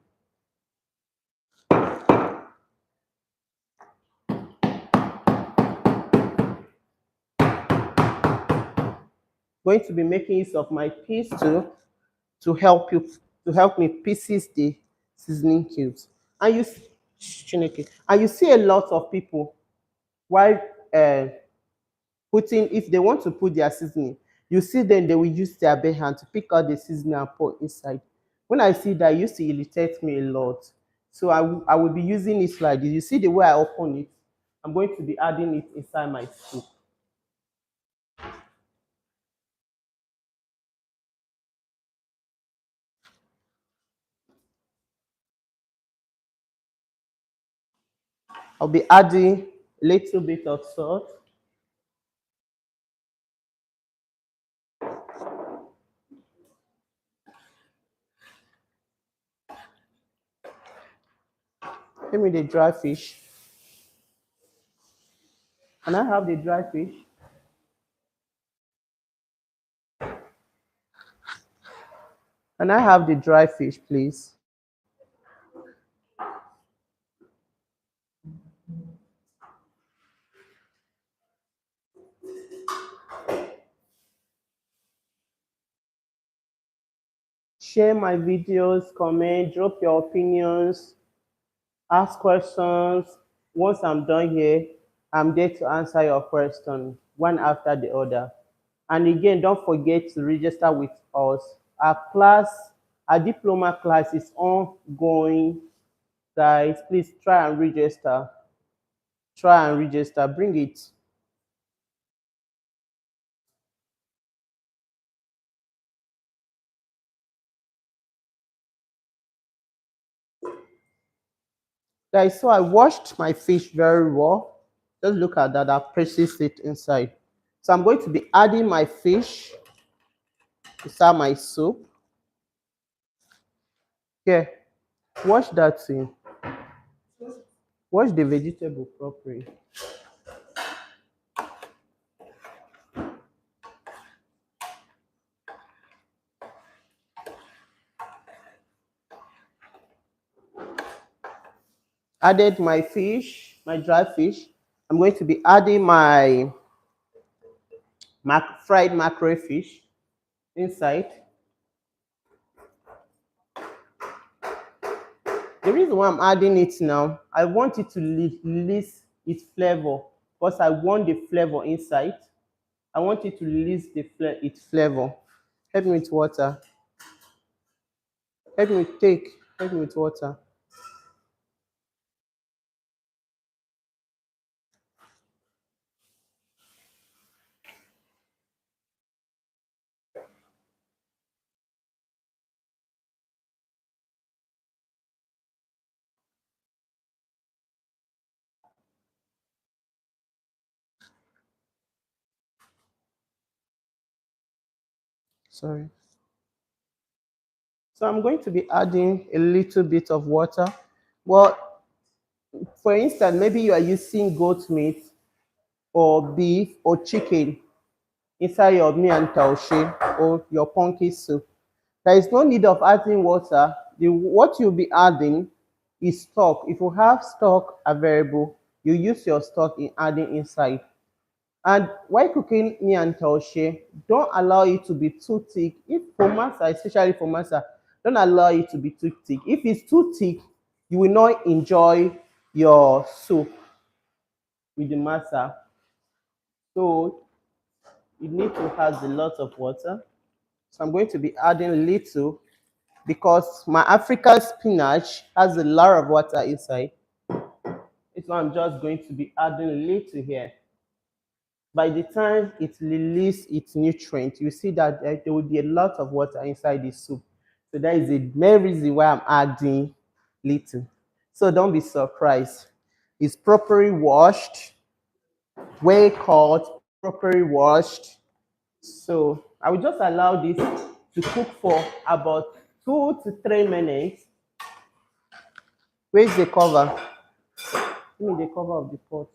Going to be making use of my peas too to help you to help me pieces the seasoning cubes. And you see a lot of people while uh, putting, if they want to put their seasoning, you see them, they will use their bare hand to pick out the seasoning and pour inside. When I see that, it used to irritate me a lot. So I will be using it like this. You see the way I open it? I'm going to be adding it inside my soup. I'll be adding a little bit of salt. Give me the dry fish. Can I have the dry fish? Can I have the dry fish, please? Share my videos, comment, drop your opinions, ask questions. Once I'm done here, I'm there to answer your question one after the other. And again, don't forget to register with us. Our class, our diploma class is ongoing. Guys, please try and register. Try and register. Bring it. Guys, so I washed my fish very well. Just look at that. I processed it inside. So I'm going to be adding my fish inside my soup. Yeah, wash that thing. Wash the vegetable properly. Added my fish, my dry fish. I'm going to be adding my fried mackerel fish inside. The reason why I'm adding it now, I want it to release its flavor because I want the flavor inside. I want it to release its flavor. Help me with water. Help me with take. Help me with water. Sorry. So I'm going to be adding a little bit of water. Well, for instance, maybe you are using goat meat or beef or chicken inside your me and taushe or your pumpkin soup. There is no need of adding water. What you'll be adding is stock. If you have stock available, you use your stock in adding inside. And while cooking me and taushe, don't allow it to be too thick. If for masa, especially for masa, don't allow it to be too thick. If it's too thick, you will not enjoy your soup with the masa. So you need to add a lot of water. So I'm going to be adding little because my African spinach has a lot of water inside. So I'm just going to be adding a little here. By the time it releases its nutrient, you see that there will be a lot of water inside the soup. So that is the main reason why I'm adding little. So don't be surprised. It's properly washed, well cut, properly washed. So I will just allow this to cook for about 2 to 3 minutes. Where's the cover? Give me the cover of the pot.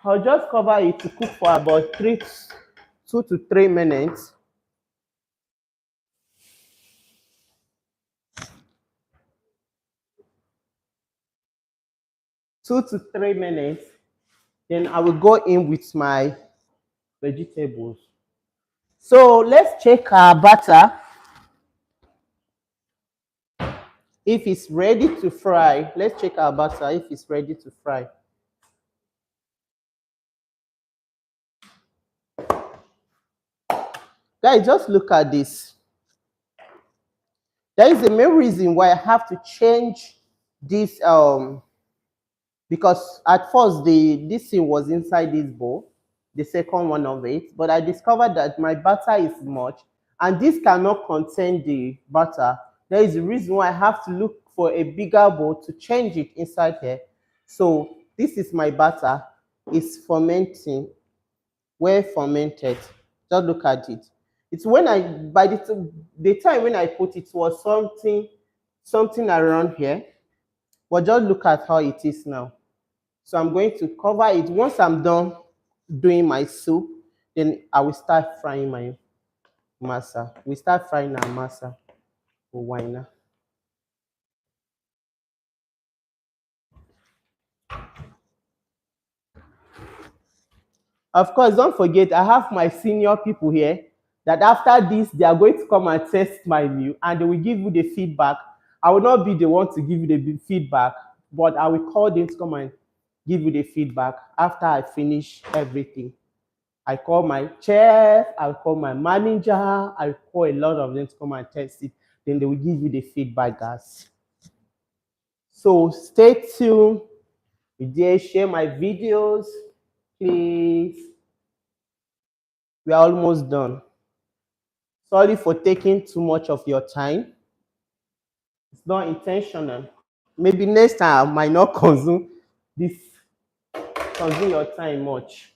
I'll just cover it to cook for about 2 to 3 minutes. 2 to 3 minutes. Then I will go in with my vegetables. So let's check our butter if it's ready to fry. Let's check our butter if it's ready to fry. Guys, just look at this. That is the main reason why I have to change this because at first this thing was inside this bowl, the second one of it, but I discovered that my butter is much and this cannot contain the butter. There is a reason why I have to look for a bigger bowl to change it inside here. So this is my butter. It's fermenting, well fermented. Just look at it. It's when I by the time when I put it was something around here, but just look at how it is now. So I'm going to cover it. Once I'm done doing my soup, then I will start frying my masa. We start frying our masa. Oh, why not? Of course, don't forget, I have my senior people here that after this, they are going to come and test my meal and they will give you the feedback. I will not be the one to give you the feedback, but I will call them to come and give you the feedback after I finish everything. I call my chef, I call my manager, I call a lot of them to come and test it. Then they will give you the feedback, guys. So stay tuned. If share my videos, please. We are almost done. Sorry for taking too much of your time. It's not intentional. Maybe next time I might not consume your time much.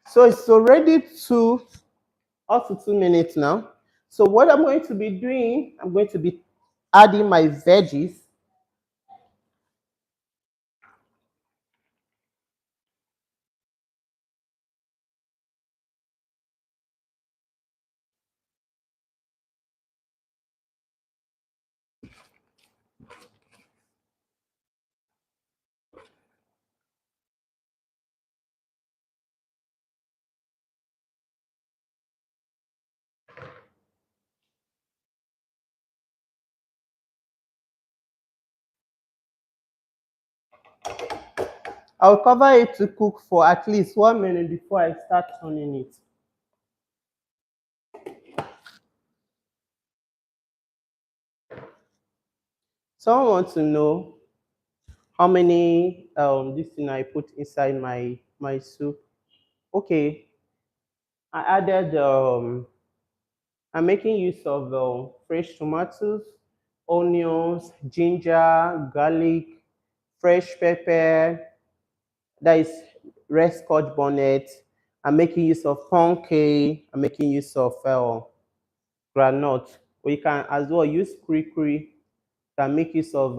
So it's already up to 2 minutes now. So what I'm going to be doing, I'm going to be adding my veggies. I'll cover it to cook for at least 1 minute before I start turning it. Someone wants to know how many this thing I put inside my soup. Okay, I added I'm making use of fresh tomatoes, onions, ginger, garlic, fresh pepper, that is red scotch bonnet. I'm making use of pumpkin. I'm making use of granite. Or you can as well use kuri. Can make use of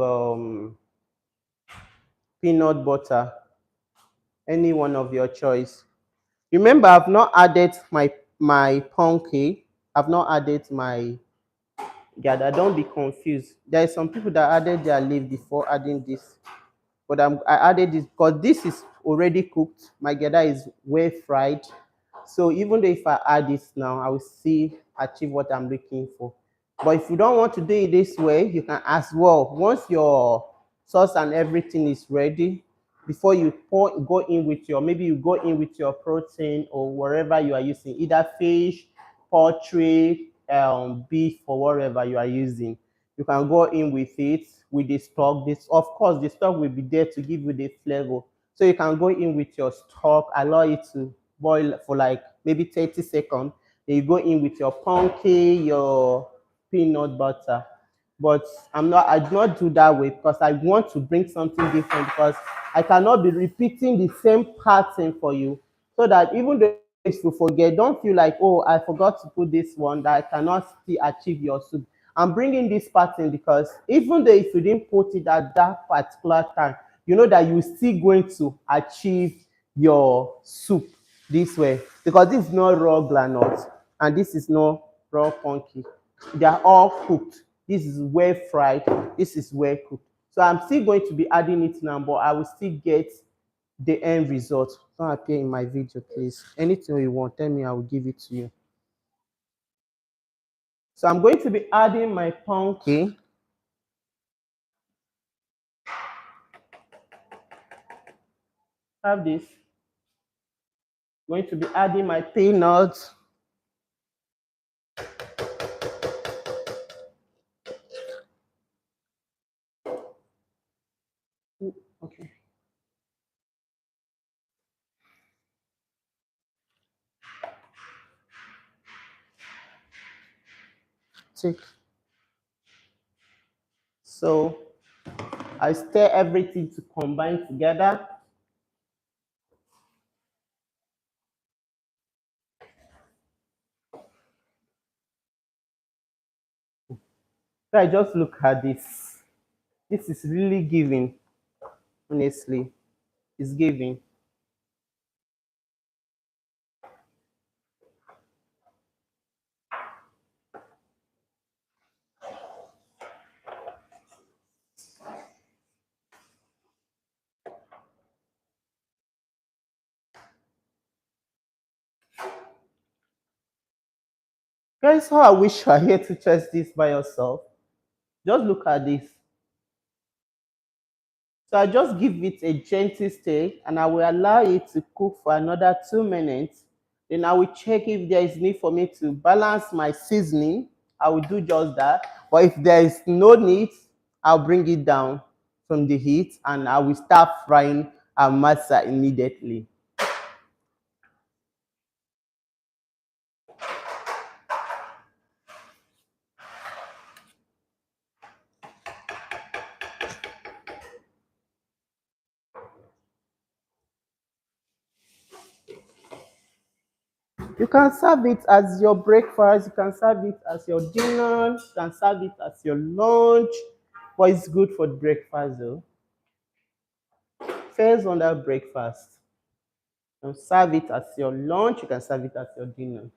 peanut butter. Any one of your choice. Remember, I've not added my pumpkin. I've not added my gather. Don't be confused. There are some people that added their leaf before adding this. but I added this because this is already cooked. My geda is well fried. So even though if I add this now, I will still achieve what I'm looking for. But if you don't want to do it this way, you can as well. Once your sauce and everything is ready, before you go in with your, maybe you go in with your protein or whatever you are using, either fish, poultry, beef, or whatever you are using. You can go in with it with the stock. This, of course, the stock will be there to give you the flavor. So you can go in with your stock, allow it to boil for like maybe 30 seconds. Then you go in with your pumpkin, your peanut butter. But I do not do that way because I want to bring something different, because I cannot be repeating the same pattern for you, so that even though if you forget, don't feel like, oh, I forgot to put this one, that I cannot still achieve your soup. I'm bringing this pattern because even though if you didn't put it at that particular time, you know that you're still going to achieve your soup this way, because this is not raw granite and this is not raw pumpkin. They are all cooked. This is well fried. This is well cooked. So I'm still going to be adding it now, but I will still get the end result. Don't appear in my video, please. Anything you want, tell me, I will give it to you. So I'm going to be adding my pumpkin. Have this. Going to be adding my peanuts. Okay. Take. So I stir everything to combine together. So I just look at this. This is really giving, honestly. It's giving. Guys, how I wish you are here to test this by yourself. Just look at this. So I just give it a gentle stir and I will allow it to cook for another 2 minutes. Then I will check if there is need for me to balance my seasoning. I will do just that. But if there is no need, I'll bring it down from the heat and I will start frying our masa immediately. You can serve it as your breakfast, you can serve it as your dinner, you can serve it as your lunch, but it's good for breakfast though. First on that breakfast. You can serve it as your lunch, you can serve it as your dinner.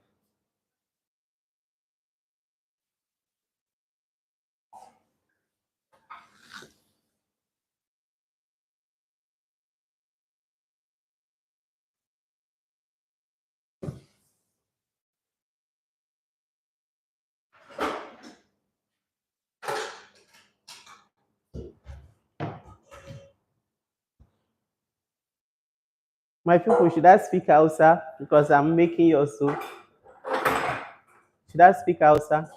My people, should I speak Hausa? Because I'm making your soup. Should I speak Hausa?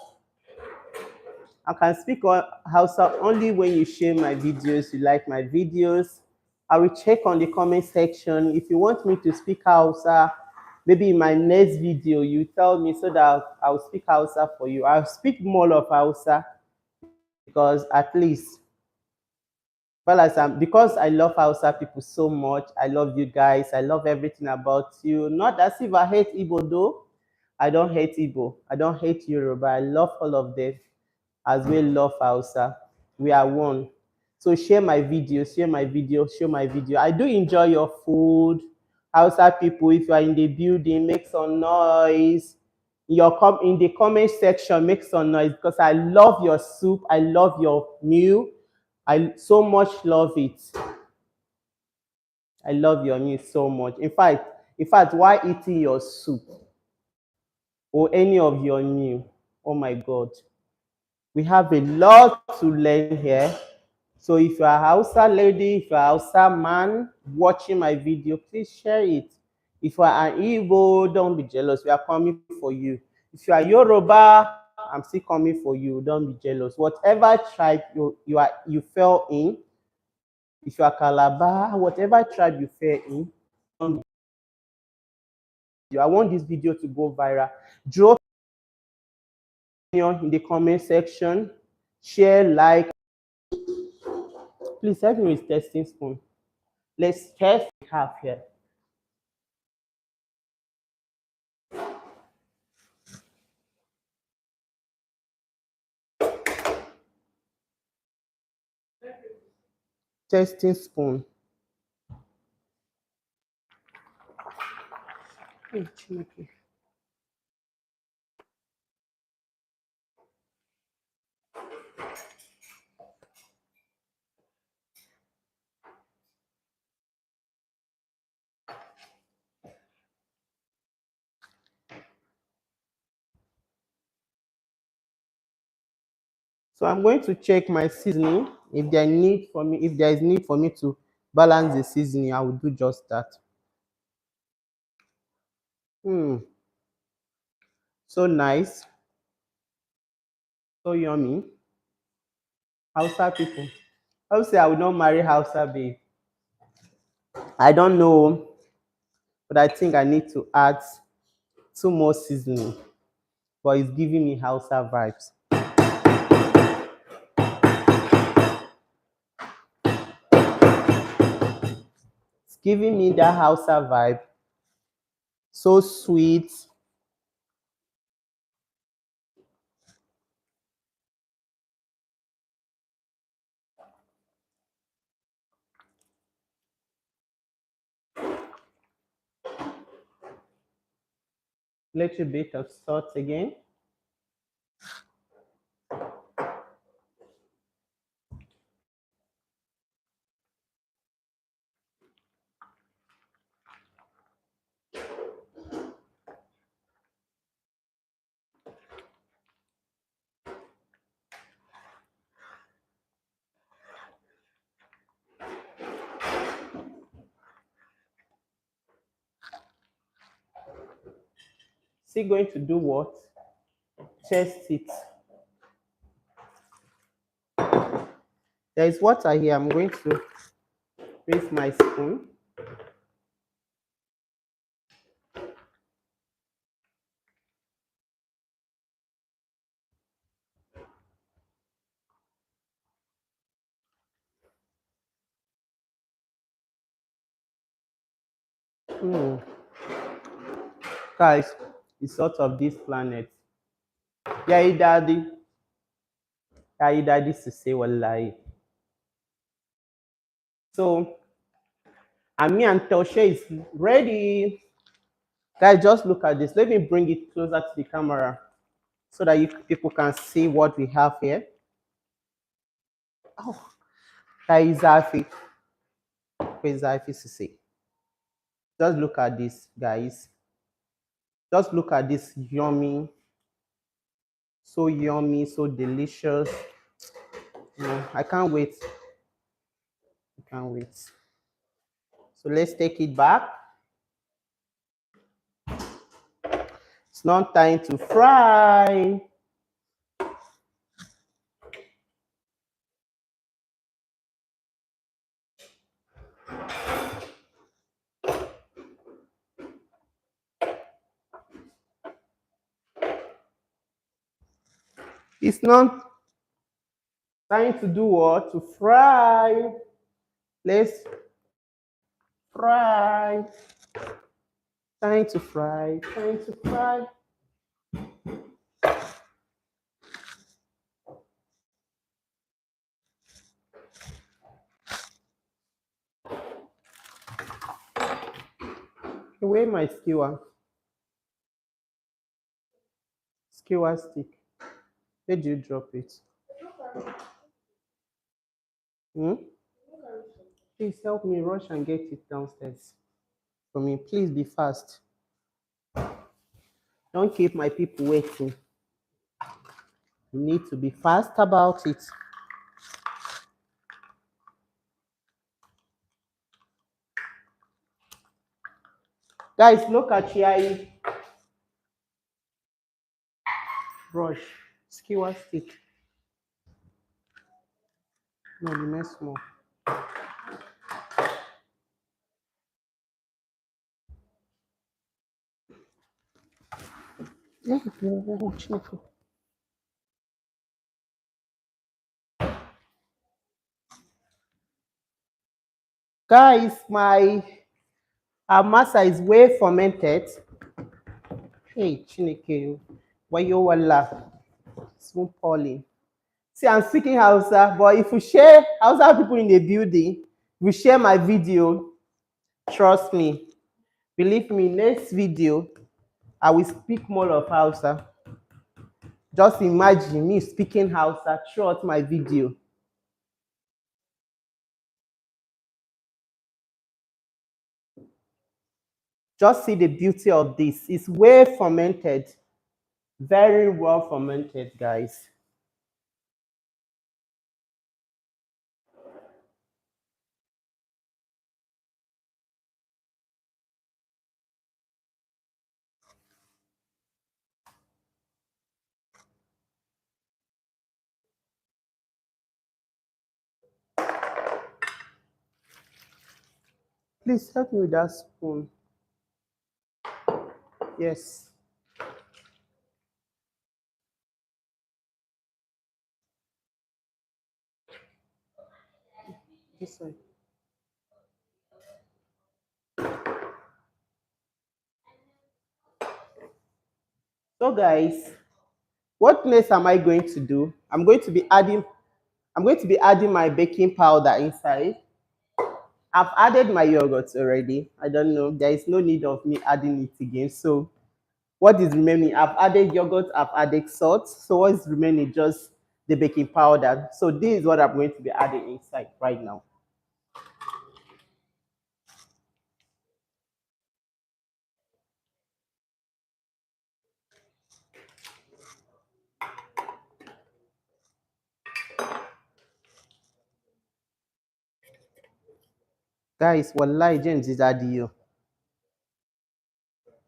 I can speak Hausa only when you share my videos, you like my videos. I will check on the comment section. If you want me to speak Hausa, maybe in my next video, you tell me so that I'll speak Hausa for you. I'll speak more of Hausa because at least, well, because I love Hausa people so much. I love you guys. I love everything about you. Not as if I hate Igbo though. I don't hate Igbo. I don't hate Yoruba. I love all of them as we love Hausa. We are one. So share my video, share my video, share my video. I do enjoy your food. Hausa people, if you are in the building, make some noise. In the comment section, make some noise because I love your soup. I love your meal. I so much love it. I love your meal so much. In fact, while eating your soup or any of your meal, oh my God, we have a lot to learn here. So if you are a Hausa lady, if you are a Hausa man watching my video, please share it. If you are an Igbo, don't be jealous. We are coming for you. If you are Yoruba, I'm still coming for you. Don't be jealous. Whatever tribe you fell in, if you are Calabar, whatever tribe you fell in, don't be. I want this video to go viral. Drop your opinion in the comment section. Share, like. Please help me with testing spoon. Let's test what we have here. Testing spoon. So I'm going to check my seasoning. If there is need for me to balance the seasoning, I will do just that. So nice, so yummy. Hausa people. I would say I would not marry Hausa babe. I don't know, but I think I need to add two more seasoning. But it's giving me Hausa vibes. It's giving me that Hausa vibe. So sweet. Little bit of salt again. Still going to do what? Test it. There is water here. I'm going to rinse my spoon. Guys, it's out of this planet. Yeah, daddy. Yeah, daddy to say wallahi. So, Ami and Telshe is ready. Guys, just look at this. Let me bring it closer to the camera so that you people can see what we have here. Oh, that is Zafi. Where's Zafi to say? Just look at this, guys. Just look at this yummy, so delicious. I can't wait. I can't wait. So let's take it back. It's not time to fry. It's not time to do what? To fry. Let's fry. Time to fry. Time to fry. Where my skewer? Skewer stick. Where do you drop it? Hmm? Please help me rush and get it downstairs for me. Please be fast. Don't keep my people waiting. You need to be fast about it. Guys, look at Chai brush, skewer stick. No, the next one. Guys, my masa is way fermented. Hey, Chineke, why you wala? Smooth Pauline. See, I'm speaking Hausa, but if you share Hausa people in the building, we share my video, trust me, believe me, next video, I will speak more of Hausa. Just imagine me speaking Hausa throughout my video. Just see the beauty of this. It's way fermented, very well fermented, guys. Please help me with that spoon. Yes. This one. So guys, what next am I going to do? I'm going to be adding my baking powder inside. I've added my yogurt already. I don't know. There is no need of me adding it again. So what is remaining? I've added yogurt, I've added salt. So what is remaining? Just the baking powder. So this is what I'm going to be adding inside right now. Guys, wallahi, James is daddy you.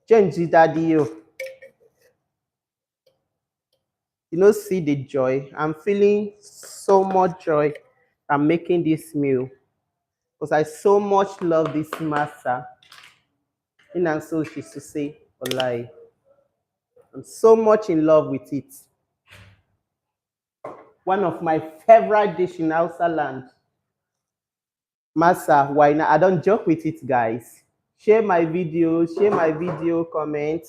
James is daddy you. You know, see the joy. I'm feeling so much joy. I'm making this meal because I so much love this masa. And so she used to say, wallahi, I'm so much in love with it. One of my favorite dish in Hausa land. Masa, why not? I don't joke with it, guys. Share my video, comment.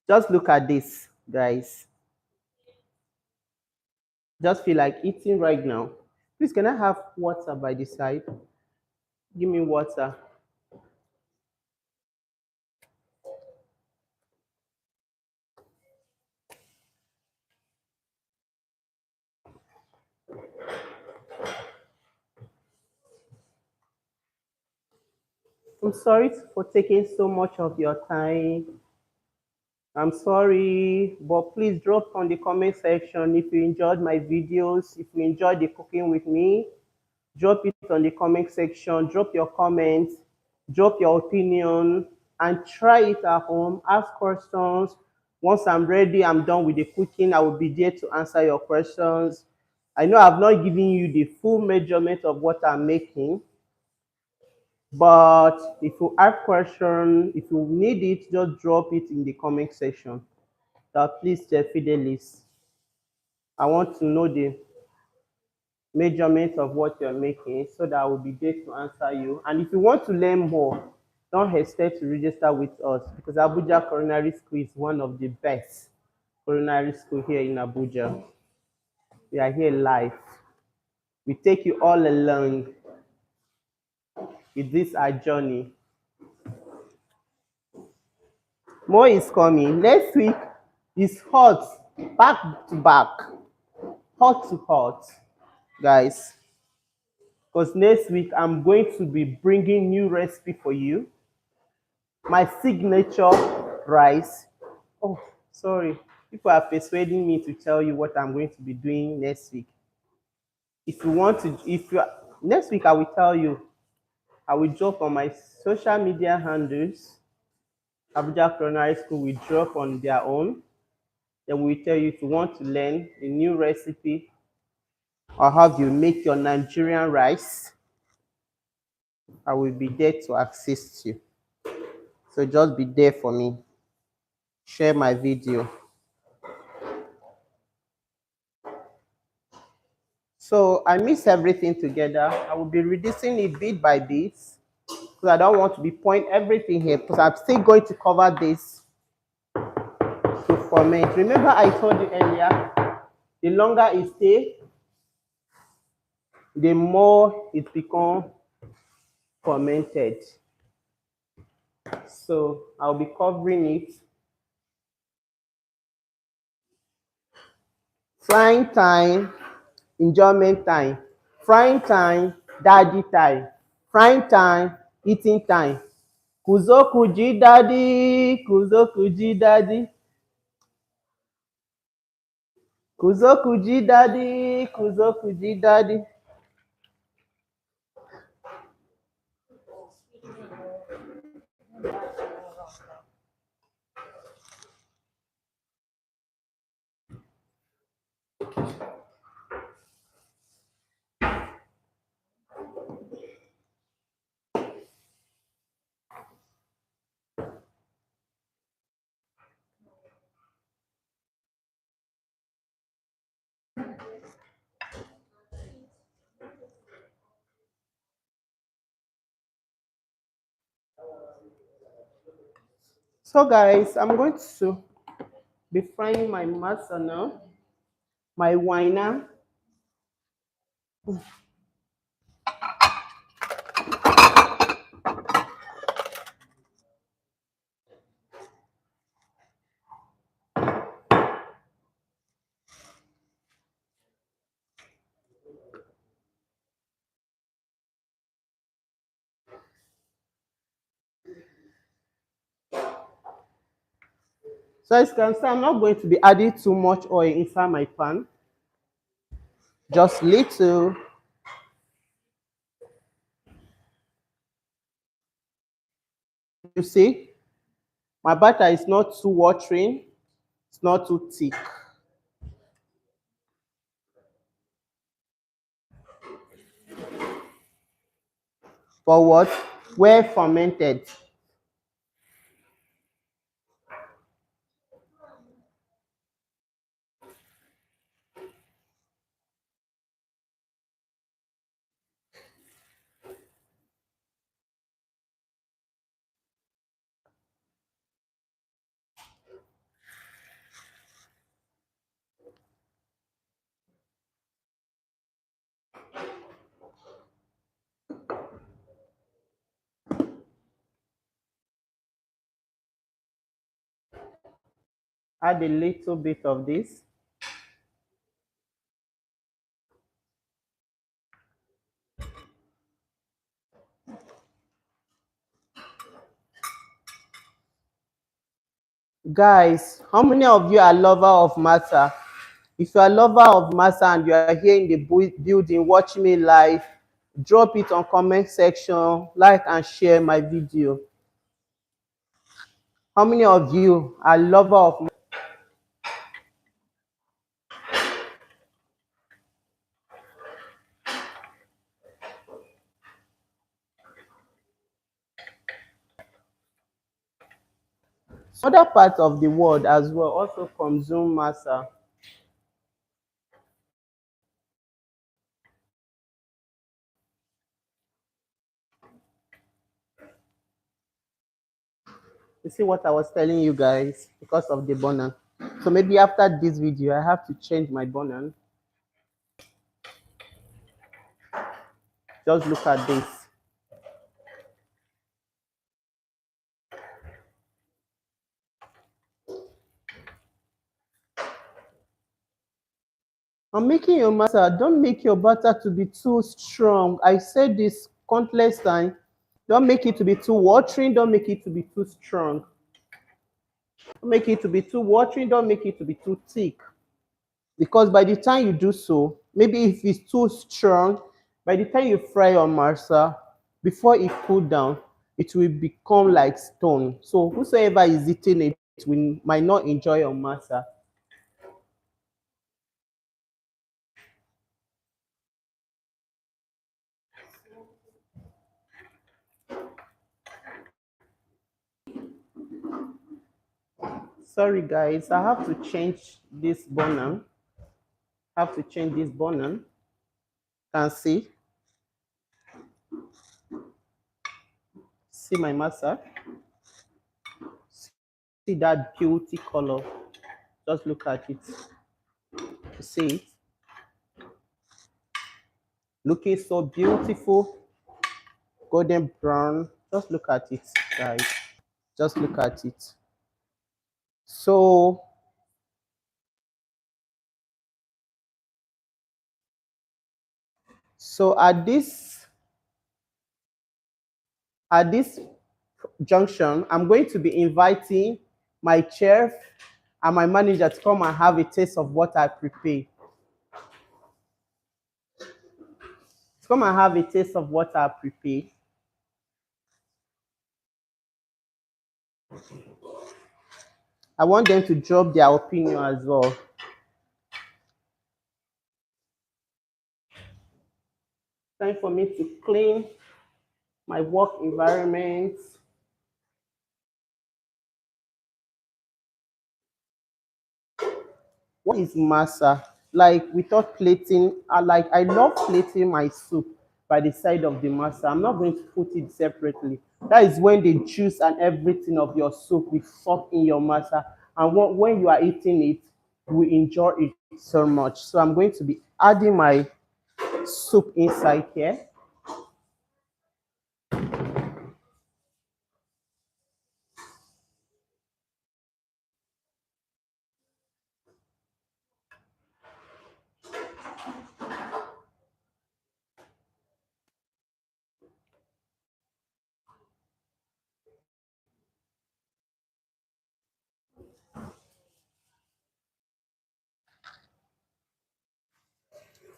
Just look at this, guys. Just feel like eating right now. Please, can I have water by the side? Give me water. I'm sorry for taking so much of your time. I'm sorry, but please drop on the comment section if you enjoyed my videos, if you enjoyed the cooking with me. Drop it on the comment section, drop your comments, drop your opinion, and try it at home. Ask questions. Once I'm ready, I'm done with the cooking, I will be there to answer your questions. I know I've not given you the full measurement of what I'm making, but if you have question, if you need it, just drop it in the comment section. That please, Chef Fidelis, I want to know the measurement of what you're making so that I will be there to answer you. And if you want to learn more, don't hesitate to register with us because Abuja Culinary School is one of the best culinary school here in Abuja. We are here live. We take you all along with this our journey. More is coming. Next week is hot, back to back. hot to hot, guys, because next week I'm going to be bringing new recipe for you. My signature rice. Oh, sorry. People are persuading me to tell you what I'm going to be doing next week. If you want to, if you next week, I will tell you. I will drop on my social media handles. Abuja Culinary School will drop on their own. Then we tell you if you want to learn a new recipe or how you make your Nigerian rice. I will be there to assist you. So just be there for me. Share my video. So I mix everything together. I will be reducing it bit by bit because I don't want to be pouring everything here because I'm still going to cover this to ferment. Remember I told you earlier, the longer it stays, the more it becomes fermented. So I'll be covering it. Frying time, enjoyment time. Frying time, daddy time. Frying time, eating time. Kuzokuji daddy, kuzokuji daddy. Kuzokuji daddy, kuzokuji daddy. So guys, I'm going to be frying my masa now, my winer. So as you can see, I'm not going to be adding too much oil inside my pan. Just little. You see, my butter is not too watering. It's not too thick. For what? Well fermented. Add a little bit of this. Guys, how many of you are lover of masa? If you are lover of masa and you are here in the building watching me live, drop it on comment section, like and share my video. How many of you are lover of other parts of the world as well also consume masa? You see what I was telling you guys because of the bonnet. So maybe after this video, I have to change my bonnet. Just look at this. I'm making your masa. Don't make your butter to be too strong. I said this countless time. Don't make it to be too watering. Don't make it to be too strong. Don't make it to be too watering. Don't make it to be too thick. Because by the time you do so, maybe if it's too strong, by the time you fry your masa, before it cool down, it will become like stone. So whosoever is eating it might not enjoy your masa. Sorry guys, I have to change this bonnet. Have to change this bonnet. Can see my masa. See that beauty color. Just look at it. See it? Looking so beautiful, golden brown. Just look at it, guys. Just look at it. So so at this junction, I'm going to be inviting my chef and my manager to come and have a taste of what I prepare. To come and have a taste of what I prepare. I want them to drop their opinion as well. Time for me to clean my work environment. What is masa? Like without plating, I love plating my soup by the side of the masa. I'm not going to put it separately. That is when the juice and everything of your soup will soak in your masa. And when you are eating it, you will enjoy it so much. So I'm going to be adding my soup inside here.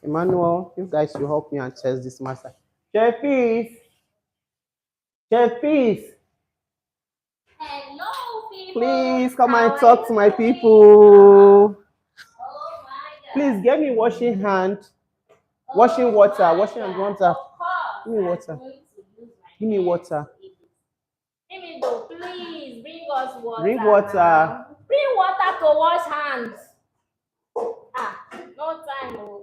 Emmanuel, you guys should help me and test this masa. Chef Peace, Chef Peace, Hello, people. please come How and are talk you to my doing? people. Oh my Please God. get me washing hand, washing Oh water, my washing and God. water. Of course, Give me I'm water. going to use my Give me hands water. to eat it. Give me though, please bring us Bring water water. now. Bring water to wash hands. Ah, no time. Oh.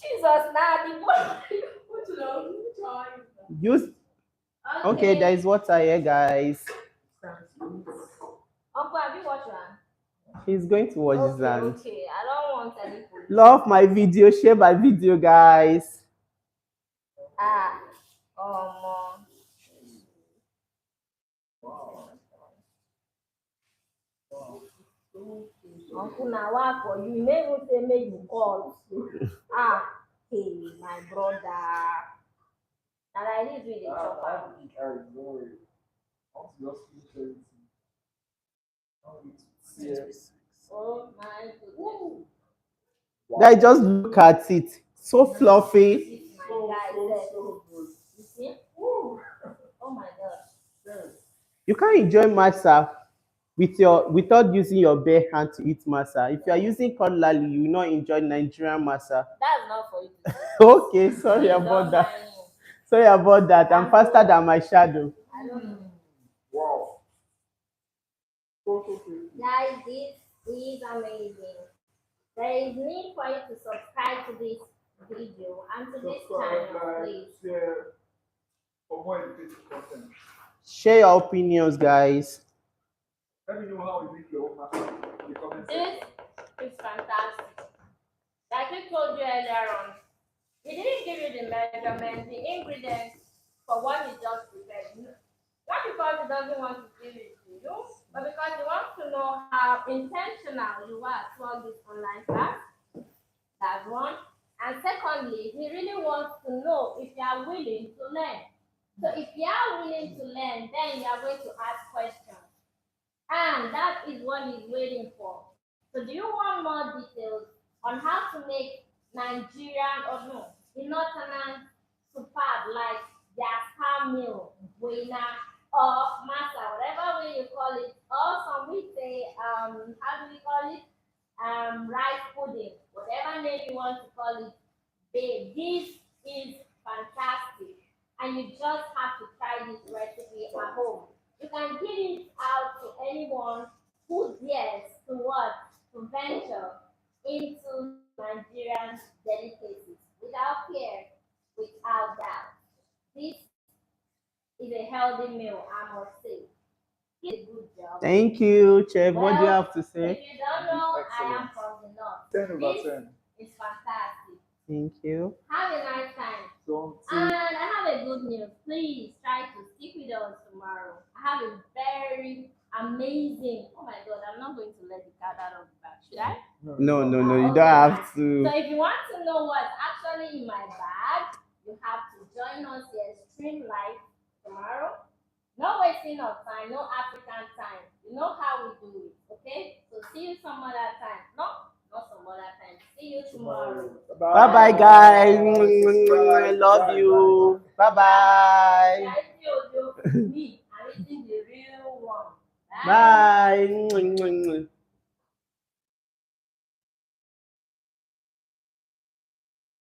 Jesus, now the what you know? Use. Okay, there Okay. is water here, guys. Uncle, have you washed your hand? He's going to wash his Okay, hand. okay. I don't want any food. Love my video, share my video, guys. Ah, um, uncle, now what for you? You may even say make you call. Ah, hey, my brother. And I need really chop oh my goodness. Guys, just look at it. So fluffy. My guy said, you see? Oh my God. You can't enjoy masa without using your bare hand to eat masa. If you are using cutlery, you will not enjoy Nigerian masa. That's not for you to say. Okay, sorry Please about don't that. mind me. Sorry about that. I'm faster than my shadow. I don't know. Guys, this is amazing. There is need for you to subscribe to this video and to this channel, please. Share your opinions, guys. This is fantastic. Like we told you earlier on, we didn't give you the measurements, the ingredients for what he just prepared. Not because he doesn't want to give it to you, but because he wants to know how intentional you are toward this online class That's one. And secondly, he really wants to know if you are willing to learn. So if you are willing to learn, then you are going to ask questions. And that is what he's waiting for. So do you want more details on how to make Nigerian or no, the Northern superb like their star meal, buena, or masa, whatever way you call it, or some we say how do we call it? Rice pudding, whatever name you want to call it, babe, this is fantastic. And you just have to try this recipe at home. You can give it out to anyone who dares to what? To venture into Nigerian delicacies without fear, without doubt. This is a healthy meal, I must say. He did a good job. Thank you, Chef. What do you Well, have to if say? you don't know, I am from the north. 10/10. This is fantastic. Thank you. Have a nice time. And I have a good news. Please try to stick with us tomorrow. I have a very amazing. Oh my God, I'm not going to let the cat out of the bag. Should I? No, you Okay, don't have fine. to. So if you want to know what's actually in my bag, you have to join us here, stream live tomorrow. No wasting of time, no African time. You know how we do it, okay? So see you some other time. No, not some other time. See you tomorrow. Bye bye, guys. I love you. Bye bye. Me, I'm eating the real one. Bye.